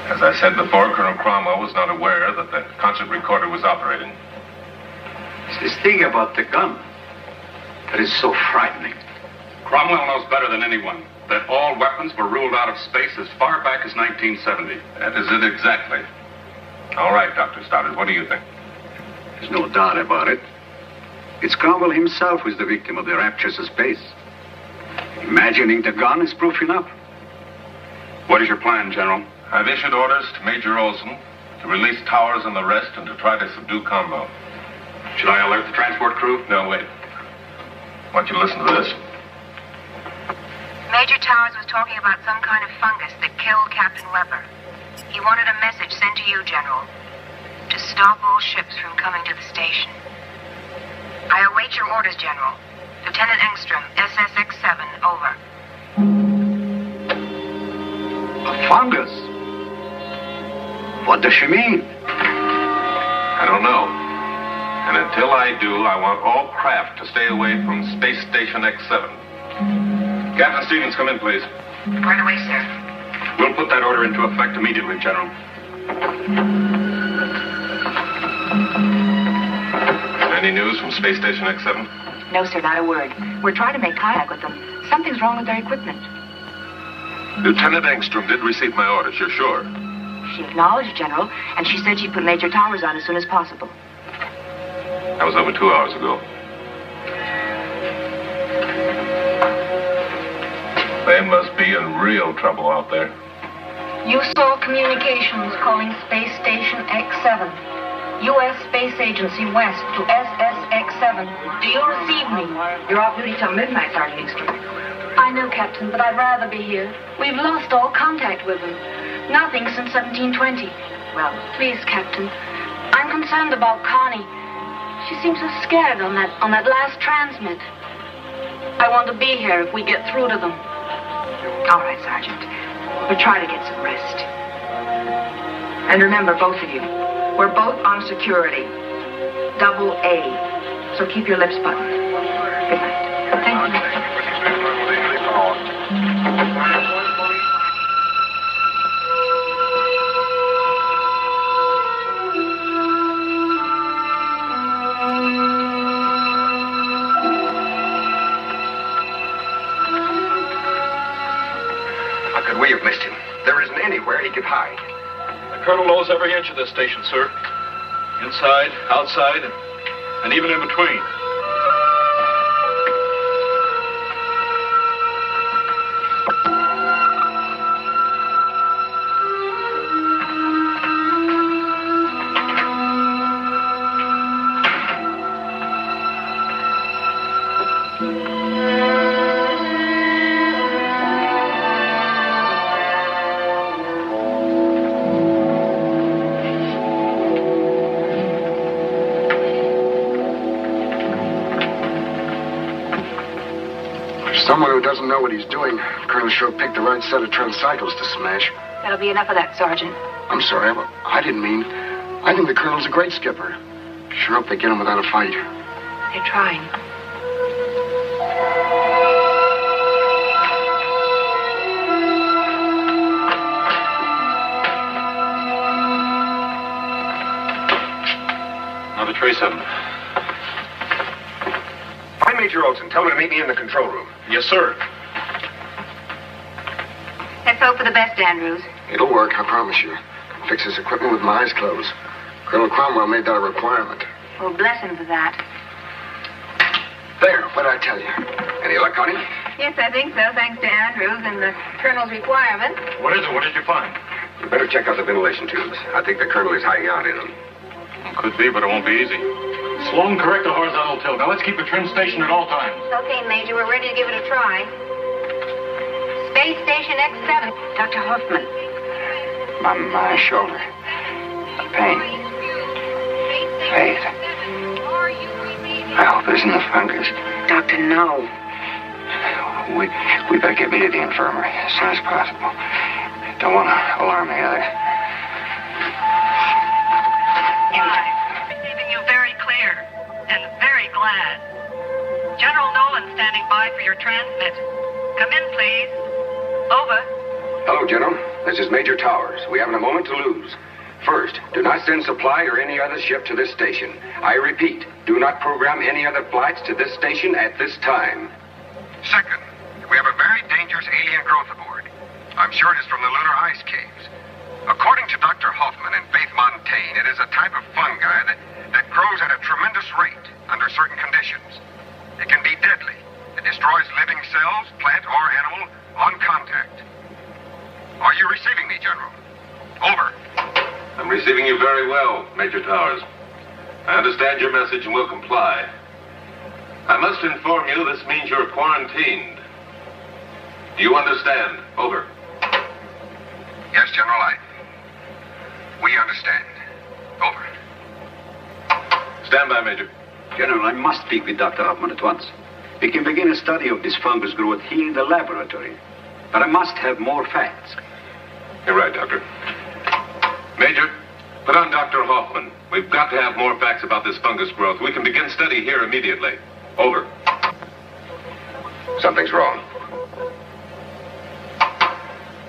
As I said before, Colonel Cromwell was not aware that the concert recorder was operating. It's this thing about the gun that is so frightening. Cromwell knows better than anyone that all weapons were ruled out of space as far back as 1970. That is it exactly. All right, Dr. Stoddard, what do you think? There's no doubt about it. It's Cromwell himself who's the victim of the raptures of space. Imagining the gun is proof enough. What is your plan, General? I've issued orders to Major Olson to release Towers and the rest and to try to subdue Combo. Should I alert the transport crew? No, wait. I want you to listen to this. Major Towers was talking about some kind of fungus that killed Captain Weber. He wanted a message sent to you, General, to stop all ships from coming to the station. I await your orders, General. Lieutenant Engstrom, SSX-7, over. A fungus? What does she mean? I don't know. And until I do, I want all craft to stay away from Space Station X7. Captain Stevens, come in, please. Right away, sir. We'll put that order into effect immediately, General. Any news from Space Station X7? No, sir, not a word. We're trying to make contact with them. Something's wrong with their equipment. Lieutenant Engstrom did receive my orders, you're sure? She acknowledged, General, and she said she'd put Major Towers on as soon as possible. That was over 2 hours ago. They must be in real trouble out there. You saw communications calling Space Station X7. U.S. Space Agency West to SSX-7. Do you receive me? You're off duty till midnight, Sergeant Engstrom. I know, Captain, but I'd rather be here. We've lost all contact with them. Nothing since 1720. Well, please, Captain. I'm concerned about Connie. She seems so scared on that last transmit. I want to be here if we get through to them. All right, Sergeant. We'll try to get some rest. And remember, both of you, we're both on security. Double A. So keep your lips buttoned. Good night. Thank you. How could we have missed him? There isn't anywhere he could hide. The Colonel knows every inch of this station, sir. Inside, outside, and and even in between. Someone who doesn't know what he's doing. Colonel sure picked the right set of tricycles to smash. That'll be enough of that, Sergeant. I'm sorry, I didn't mean. I think the Colonel's a great skipper. Sure hope they get him without a fight. They're trying. Another Tray 7. Find Major Olson. Tell him to meet me in the control room. Yes, sir. Let's hope for the best, Andrews. It'll work, I promise you. Fix his equipment with my eyes closed. Colonel Cromwell made that a requirement. Well, bless him for that. There, what'd I tell you? Any luck on him? Yes, I think so, thanks to Andrews and the Colonel's requirement. What is it? What did you find? You better check out the ventilation tubes. I think the Colonel is hiding out in them. Could be, but it won't be easy. Slow and correct the horizontal tilt. Now let's keep the trim station at all times. Okay, Major, we're ready to give it a try. Space Station X7. Dr. Hoffman. My shoulder. Pain. Faith. I hope it isn't the fungus. Doctor, no. We better get me to the infirmary as soon as possible. Don't want to alarm the others. Receiving you very clear and very glad. General Nolan standing by for your transmit. Come in, please. Over. Hello, General. This is Major Towers. We haven't a moment to lose. First, do not send supply or any other ship to this station. I repeat, do not program any other flights to this station at this time. Second, we have a very dangerous alien growth aboard. I'm sure it is from the lunar ice caves. According to Dr. Hoffman and Faith Montaigne, it is a type of fungi that grows at a tremendous rate under certain conditions. It can be deadly. It destroys living cells, plant or animal, on contact. Are you receiving me, General? Over. I'm receiving you very well, Major Towers. I understand your message and will comply. I must inform you this means you're quarantined. Do you understand? Over. Yes, General, we understand. Over. Stand by, Major. General, I must speak with Dr. Hoffman at once. We can begin a study of this fungus growth here in the laboratory. But I must have more facts. You're right, Doctor. Major, put on Dr. Hoffman. We've got to have more facts about this fungus growth. We can begin study here immediately. Over. Something's wrong.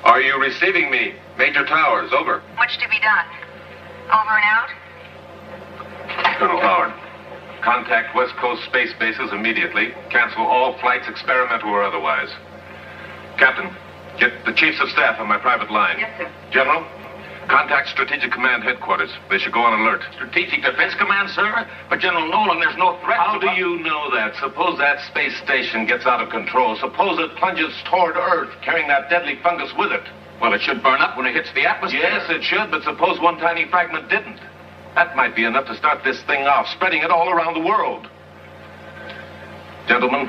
Are you receiving me, Major Towers? Over. What's to be done? Over and out? Colonel Howard, contact West Coast space bases immediately. Cancel all flights, experimental or otherwise. Captain, get the chiefs of staff on my private line. Yes, sir. General, contact Strategic Command Headquarters. They should go on alert. Strategic Defense Command, sir? But General Nolan, there's no threat. How do you know that? Suppose that space station gets out of control. Suppose it plunges toward Earth, carrying that deadly fungus with it. Well, it should burn up when it hits the atmosphere. Yes, it should, but suppose one tiny fragment didn't. That might be enough to start this thing off, spreading it all around the world. Gentlemen,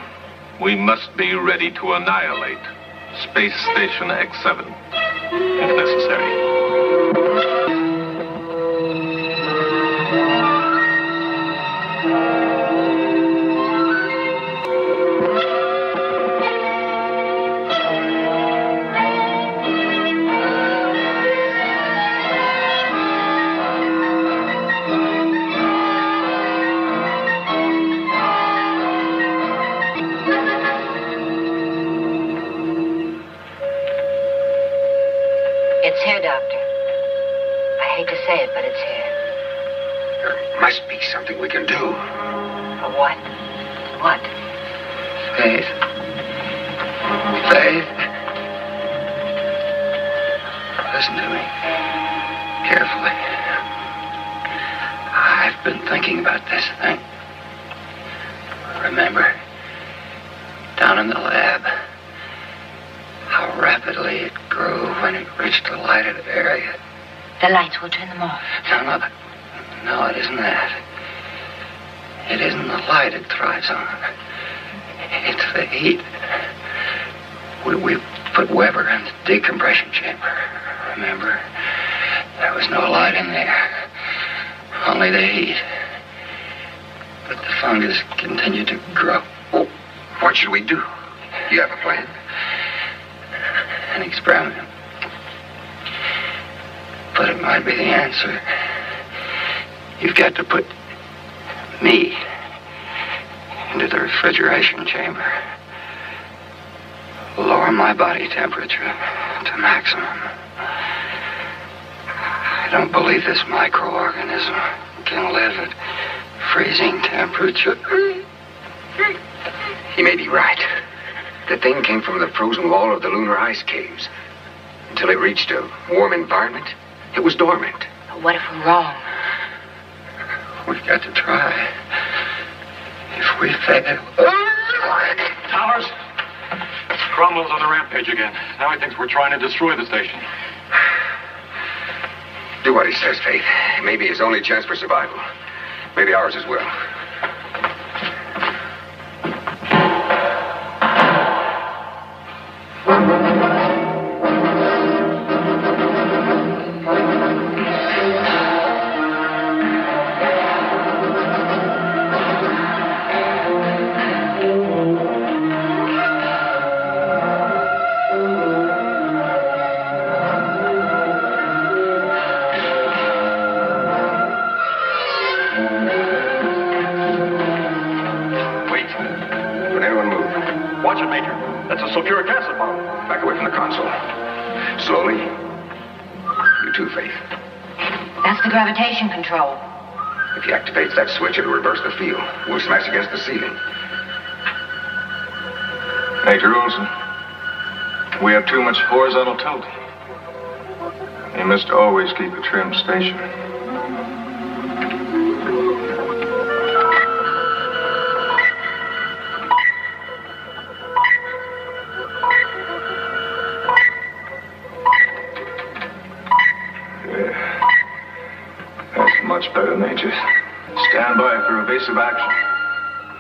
we must be ready to annihilate Space Station X7, if necessary. It's here, Doctor. I hate to say it, but it's here. There must be something we can do. What? What? Faith. Faith. Listen to me. Carefully. I've been thinking about this thing. Remember? Down in the lab. How rapidly it grew when it reached the lighted area. The lights, we'll turn them off. No, it isn't that. It isn't the light it thrives on. It's the heat. We put Weber in the decompression chamber. Remember? There was no light in there. Only the heat. But the fungus continued to grow. What should we do? You have a plan? An experiment. But it might be the answer. You've got to put me into the refrigeration chamber. Lower my body temperature to maximum. I don't believe this microorganism can live at freezing temperature. He may be right. The thing came from the frozen wall of the lunar ice caves. Until it reached a warm environment, it was dormant. But what if we're wrong? We've got to try. If we fail... Towers, Cromwell's on a rampage again. Now he thinks we're trying to destroy the station. Do what he says, Faith. It may be his only chance for survival. Maybe ours as well. Sulfuric acid bomb. Back away from the console. Slowly. You too, Faith. That's the gravitation control. If he activates that switch, it'll reverse the field. We'll smash against the ceiling. Major Olson, we have too much horizontal tilt. You must always keep a trim station. Much better, Major. Stand by for evasive action.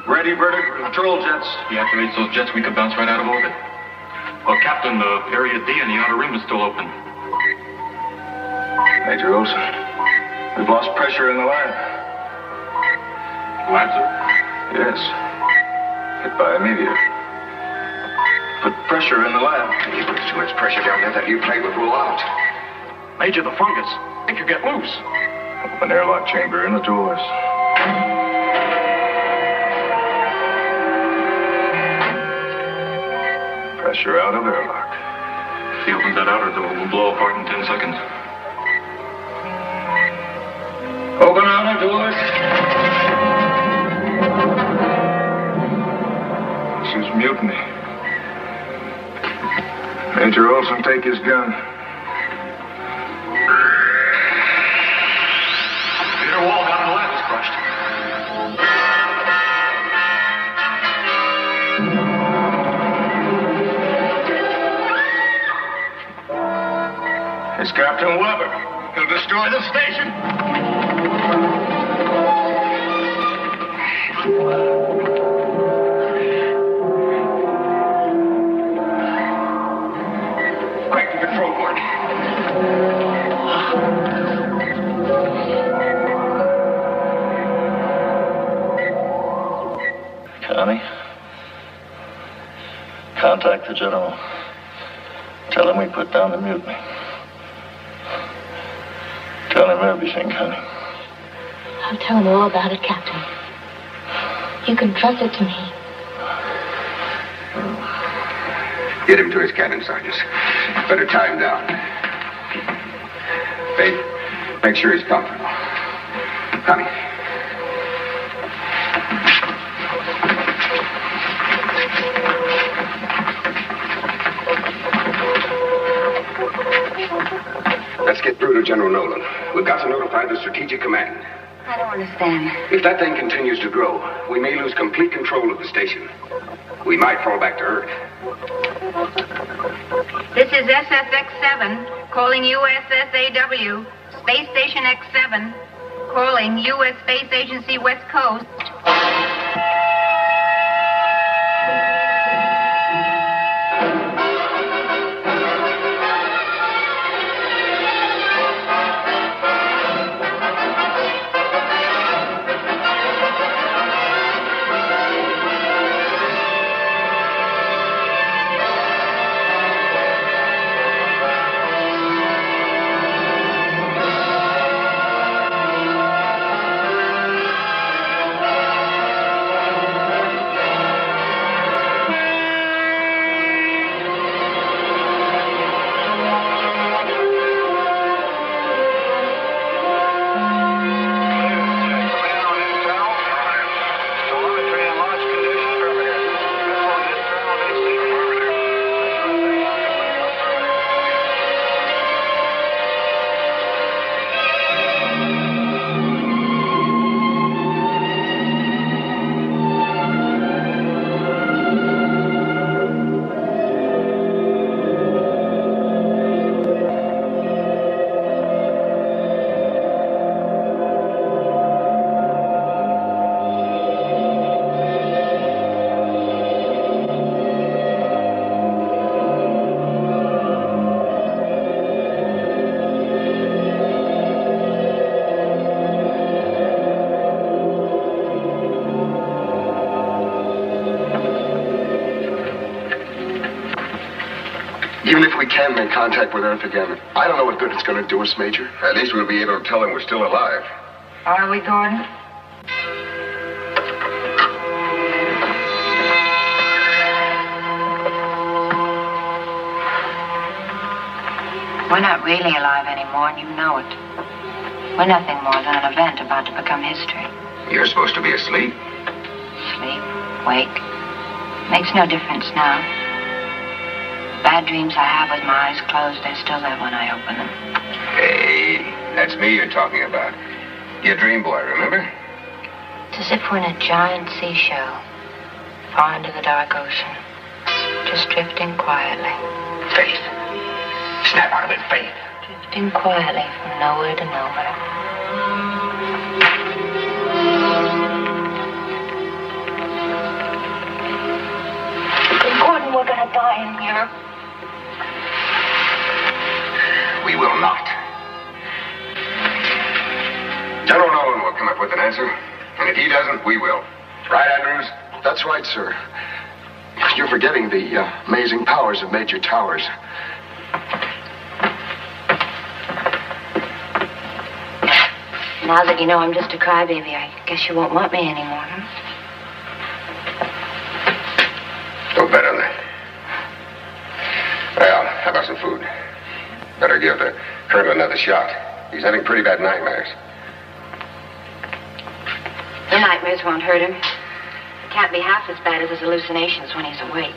Ready, vertical control jets. He activates those jets, we could bounce right out of orbit. Well, Captain, the area D in the outer rim is still open. Major Olson, we've lost pressure in the lab. Lab, sir? Yes. Hit by a meteor. Put pressure in the lab. If there's too much pressure down there, that new plate would roll out. Major, the fungus. It could get loose. Open airlock chamber in the doors. Pressure out of airlock. If he opens that outer door, we'll blow apart in 10 seconds. Open outer doors. This is mutiny. Major Olson, take his gun. Wall down in the lab is crushed. It's Captain Weber. He'll destroy the station. Quick, the control board. Connie, contact the general. Tell him we put down the mutiny. Tell him everything, Connie. I'll tell him all about it, Captain. You can trust it to me. Get him to his cabin, Sergeant. Better tie him down. Faith, make sure he's comfortable. Connie. Let's get through to General Nolan. We've got to notify the Strategic Command. I don't understand. If that thing continues to grow, we may lose complete control of the station. We might fall back to Earth. This is SSX-7 calling USSAW, Space Station X-7, calling U.S. Space Agency West Coast. Even if we can make contact with Earth again, I don't know what good it's going to do us, Major. At least we'll be able to tell them we're still alive. Are we, Gordon? We're not really alive anymore, and you know it. We're nothing more than an event about to become history. You're supposed to be asleep. Sleep, wake. Makes no difference now. Bad dreams I have with my eyes closed, they're still there when I open them. Hey, that's me you're talking about. Your dream boy, remember? It's as if we're in a giant seashell, far into the dark ocean, just drifting quietly. Faith. Snap out of it, Faith. Drifting quietly from nowhere to nowhere. Gordon, we're gonna die in here. We will not. General Nolan will come up with an answer, and if he doesn't, we will. Right, Andrews? That's right, sir. You're forgetting the amazing powers of Major Towers. Now that you know I'm just a crybaby, I guess you won't want me anymore, huh? Don't bet on that. Well, how about some food? Better give the Colonel another shot. He's having pretty bad nightmares. The nightmares won't hurt him. It can't be half as bad as his hallucinations when he's awake.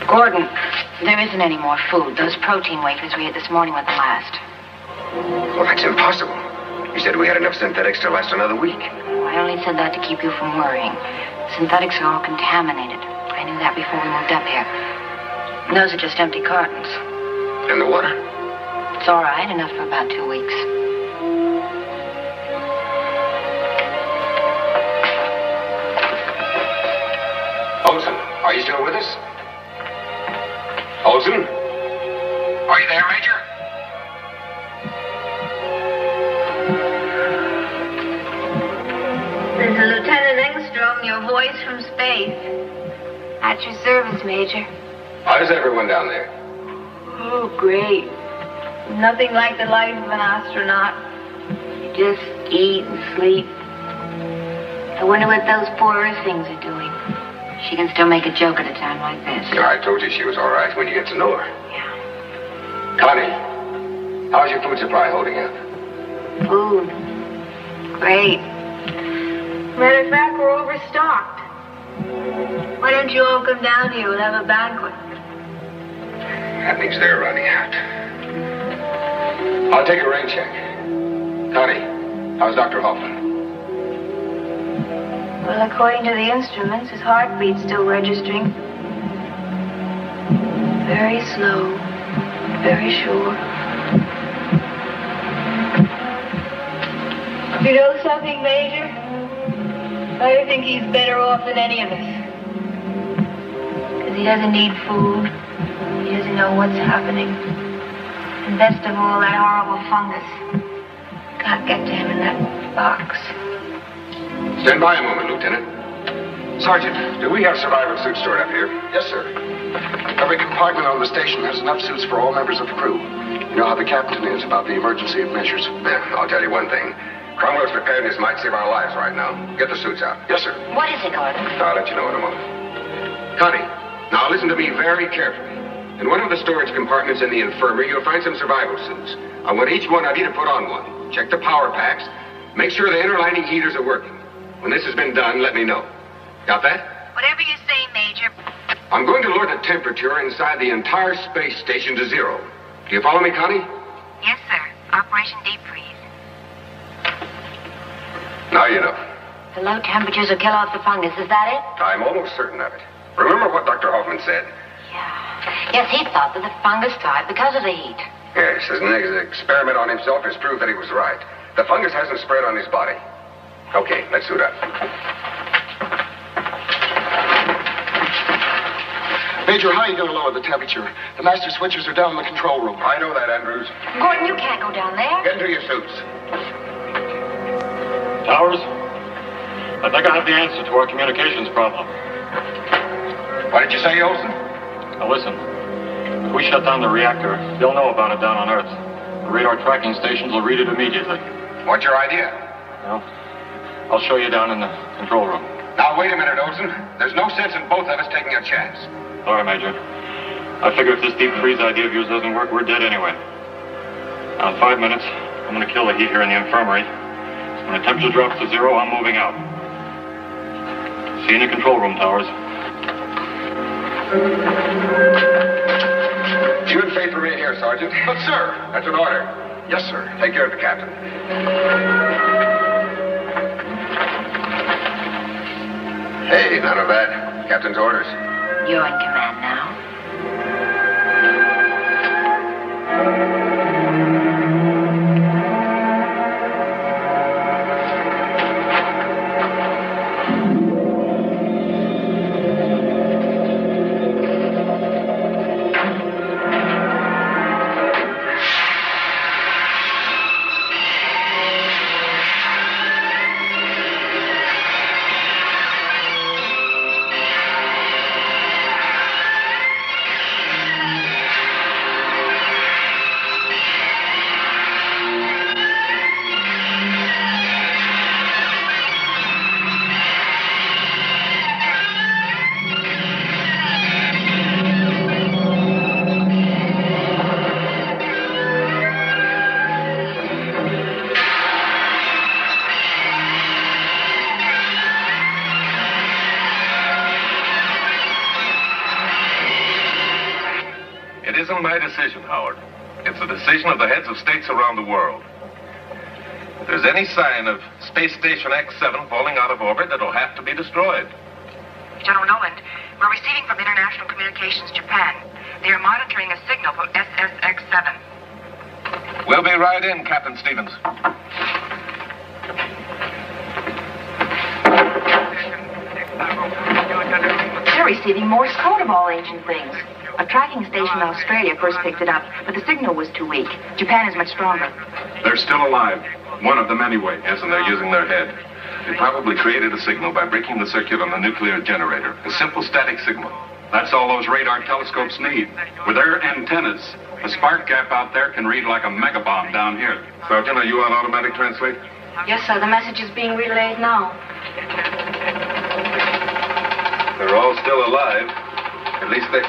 Gordon, there isn't any more food. Those protein wafers we had this morning were the last. Well, that's impossible. You said we had enough synthetics to last another week. I only said that to keep you from worrying. Synthetics are all contaminated. I knew that before we moved up here. And those are just empty cartons. And the water? It's all right, enough for about 2 weeks. Olson, are you still with us? Olson? Are you there, Major? This is Lieutenant Engstrom, your voice from space. At your service, Major. How's everyone down there? Oh, great. Nothing like the life of an astronaut. You just eat and sleep. I wonder what those poor Earth things are doing. She can still make a joke at a time like this. Yeah, I told you she was all right when you get to know her. Yeah. Connie, how's your food supply holding up? Food. Great. Matter of fact, we're overstocked. Why don't you all come down here? We'll have a banquet. That means they're running out. I'll take a rain check. Connie, how's Dr. Hoffman? Well, according to the instruments, his heartbeat's still registering. Very slow, very sure. You know something, Major? I think he's better off than any of us. Because he doesn't need food. He doesn't know what's happening. And best of all, that horrible fungus. Can't get to him in that box. Stand by a moment, Lieutenant. Sergeant, do we have survival suits stored up here? Yes, sir. Every compartment on the station has enough suits for all members of the crew. You know how the captain is about the emergency measures. Yeah, I'll tell you one thing. Cromwell's preparedness might save our lives right now. Get the suits out. Yes, sir. What is it, Gordon? I'll let you know in a moment. Connie, now listen to me very carefully. In one of the storage compartments in the infirmary, you'll find some survival suits. I want each one of you to put on one. Check the power packs. Make sure the inner lining heaters are working. When this has been done, let me know. Got that? Whatever you say, Major. I'm going to lower the temperature inside the entire space station to 0. Do you follow me, Connie? Yes, sir. Operation Deep Freeze. Now you know. The low temperatures will kill off the fungus, is that it? I'm almost certain of it. Remember what Dr. Hoffman said? Yes, he thought that the fungus died because of the heat. Yes, his experiment on himself has proved that he was right. The fungus hasn't spread on his body. Okay, let's suit up. Major, how are you going to lower the temperature? The master switches are down in the control room. I know that, Andrews. Gordon, you can't go down there. Get into your suits. Towers, I think I have the answer to our communications problem. What did you say, Olson? Now listen, if we shut down the reactor, they'll know about it down on Earth. The radar tracking stations will read it immediately. What's your idea? Well, I'll show you down in the control room. Now, wait a minute, Olson. There's no sense in both of us taking a chance. All right, Major. I figure if this deep freeze idea of yours doesn't work, we're dead anyway. Now, in 5 minutes, I'm going to kill the heat here in the infirmary. When the temperature drops to 0, I'm moving out. See you in the control room, Towers. You and Faith remain here, Sergeant. But, sir. That's an order. Yes, sir. Take care of the captain. Hey, none of that. Captain's orders. You're in command now. It isn't my decision, Howard. It's the decision of the heads of states around the world. If there's any sign of Space Station X7 falling out of orbit, it'll have to be destroyed. General Noland, we're receiving from International Communications Japan. They are monitoring a signal from SSX7. We'll be right in, Captain Stevens. They're receiving Morse code of all ancient things. A tracking station in Australia first picked it up, but the signal was too weak. Japan is much stronger. They're still alive. One of them anyway. Yes, and they're using their head. They probably created a signal by breaking the circuit on the nuclear generator. A simple static signal. That's all those radar telescopes need. With their antennas, a spark gap out there can read like a megabomb down here. Sergeant, are you on automatic translate? Yes, sir. The message is being relayed now. They're all still alive. At least they...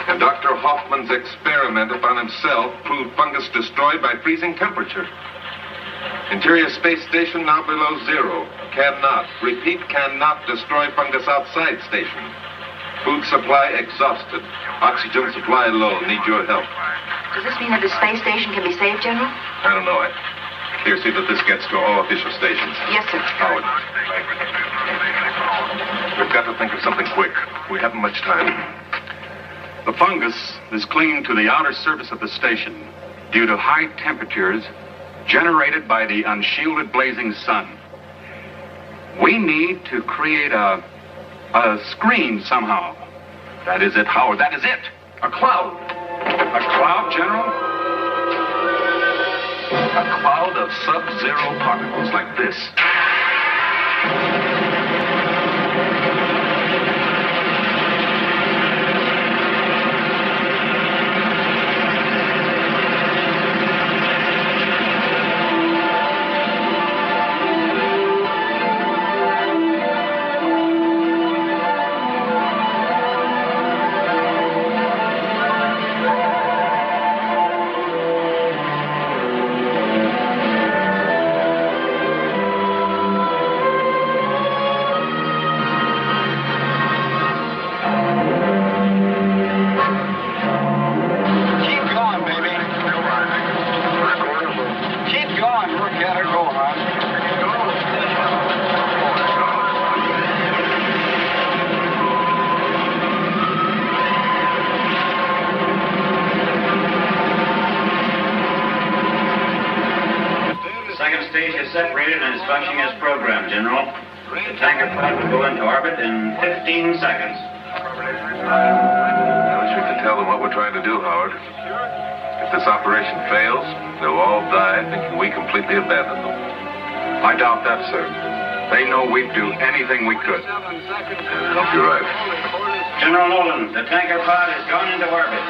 And Dr. Hoffman's experiment upon himself proved fungus destroyed by freezing temperature. Interior space station now below 0. Cannot, repeat, cannot destroy fungus outside station. Food supply exhausted. Oxygen supply low. Need your help. Does this mean that the space station can be saved, General? I don't know. Here, see that this gets to all official stations. Yes, sir. Howard. We've got to think of something quick. We haven't much time. The fungus is clinging to the outer surface of the station due to high temperatures generated by the unshielded blazing sun. We need to create a screen somehow. That is it, Howard. That is it. A cloud. A cloud, General? A cloud of sub-zero particles like this. Separated and is functioning as programmed, General. The tanker pod will go into orbit in 15 seconds. I wish we could tell them what we're trying to do, Howard. If this operation fails, they'll all die thinking we completely abandoned them. I doubt that, sir. They know we'd do anything we could. I hope you're right. General Nolan, the tanker pod has gone into orbit.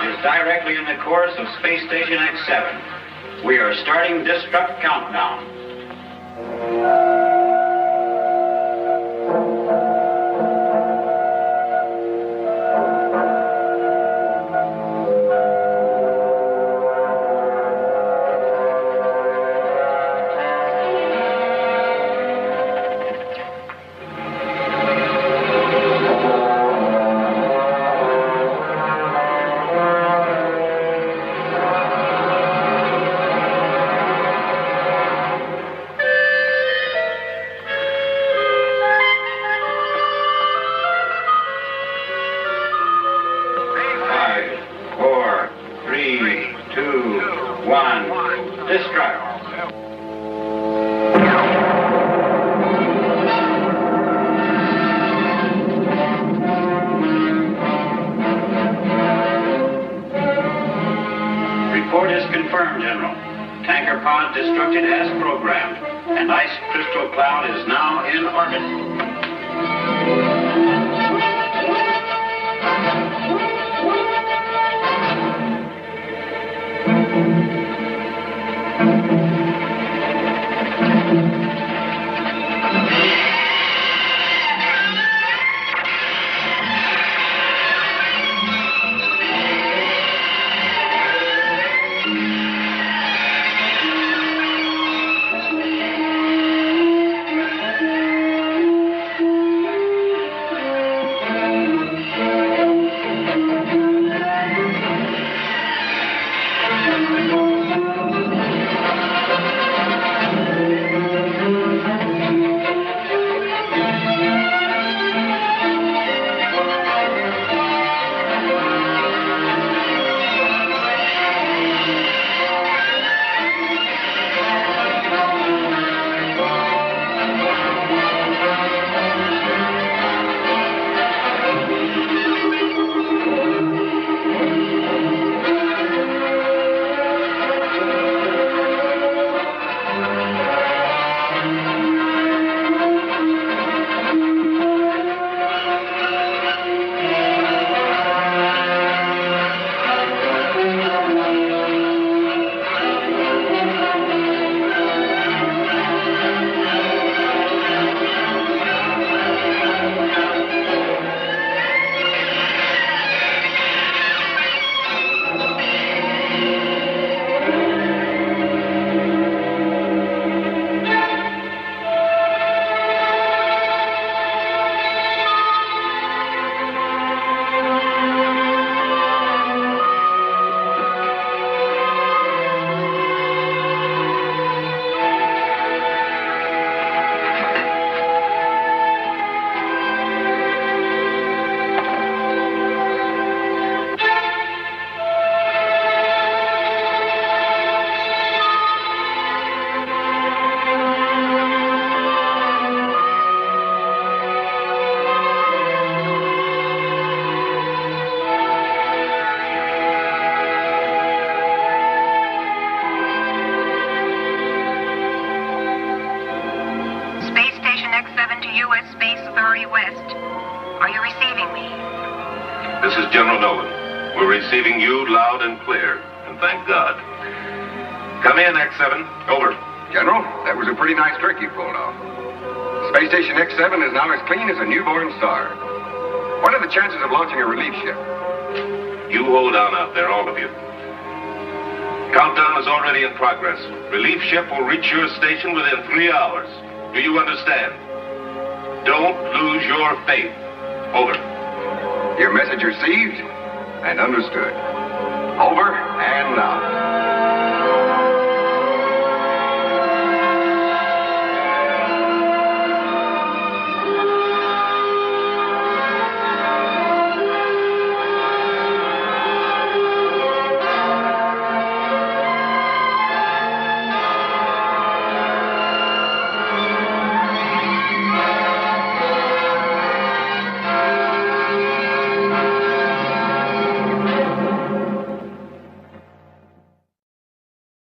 It is directly in the course of Space Station X7. We are starting destruct countdown. Destructed as programmed. An ice crystal cloud is now in orbit. General Nolan, we're receiving you loud and clear, and thank God. Come in, X7. Over. General, that was a pretty nice trick you pulled off. Space Station X7 is now as clean as a newborn star. What are the chances of launching a relief ship? You hold on out there, all of you. Countdown is already in progress. Relief ship will reach your station within 3 hours. Do you understand? Don't lose your faith. Over. Your message received and understood. Over and out.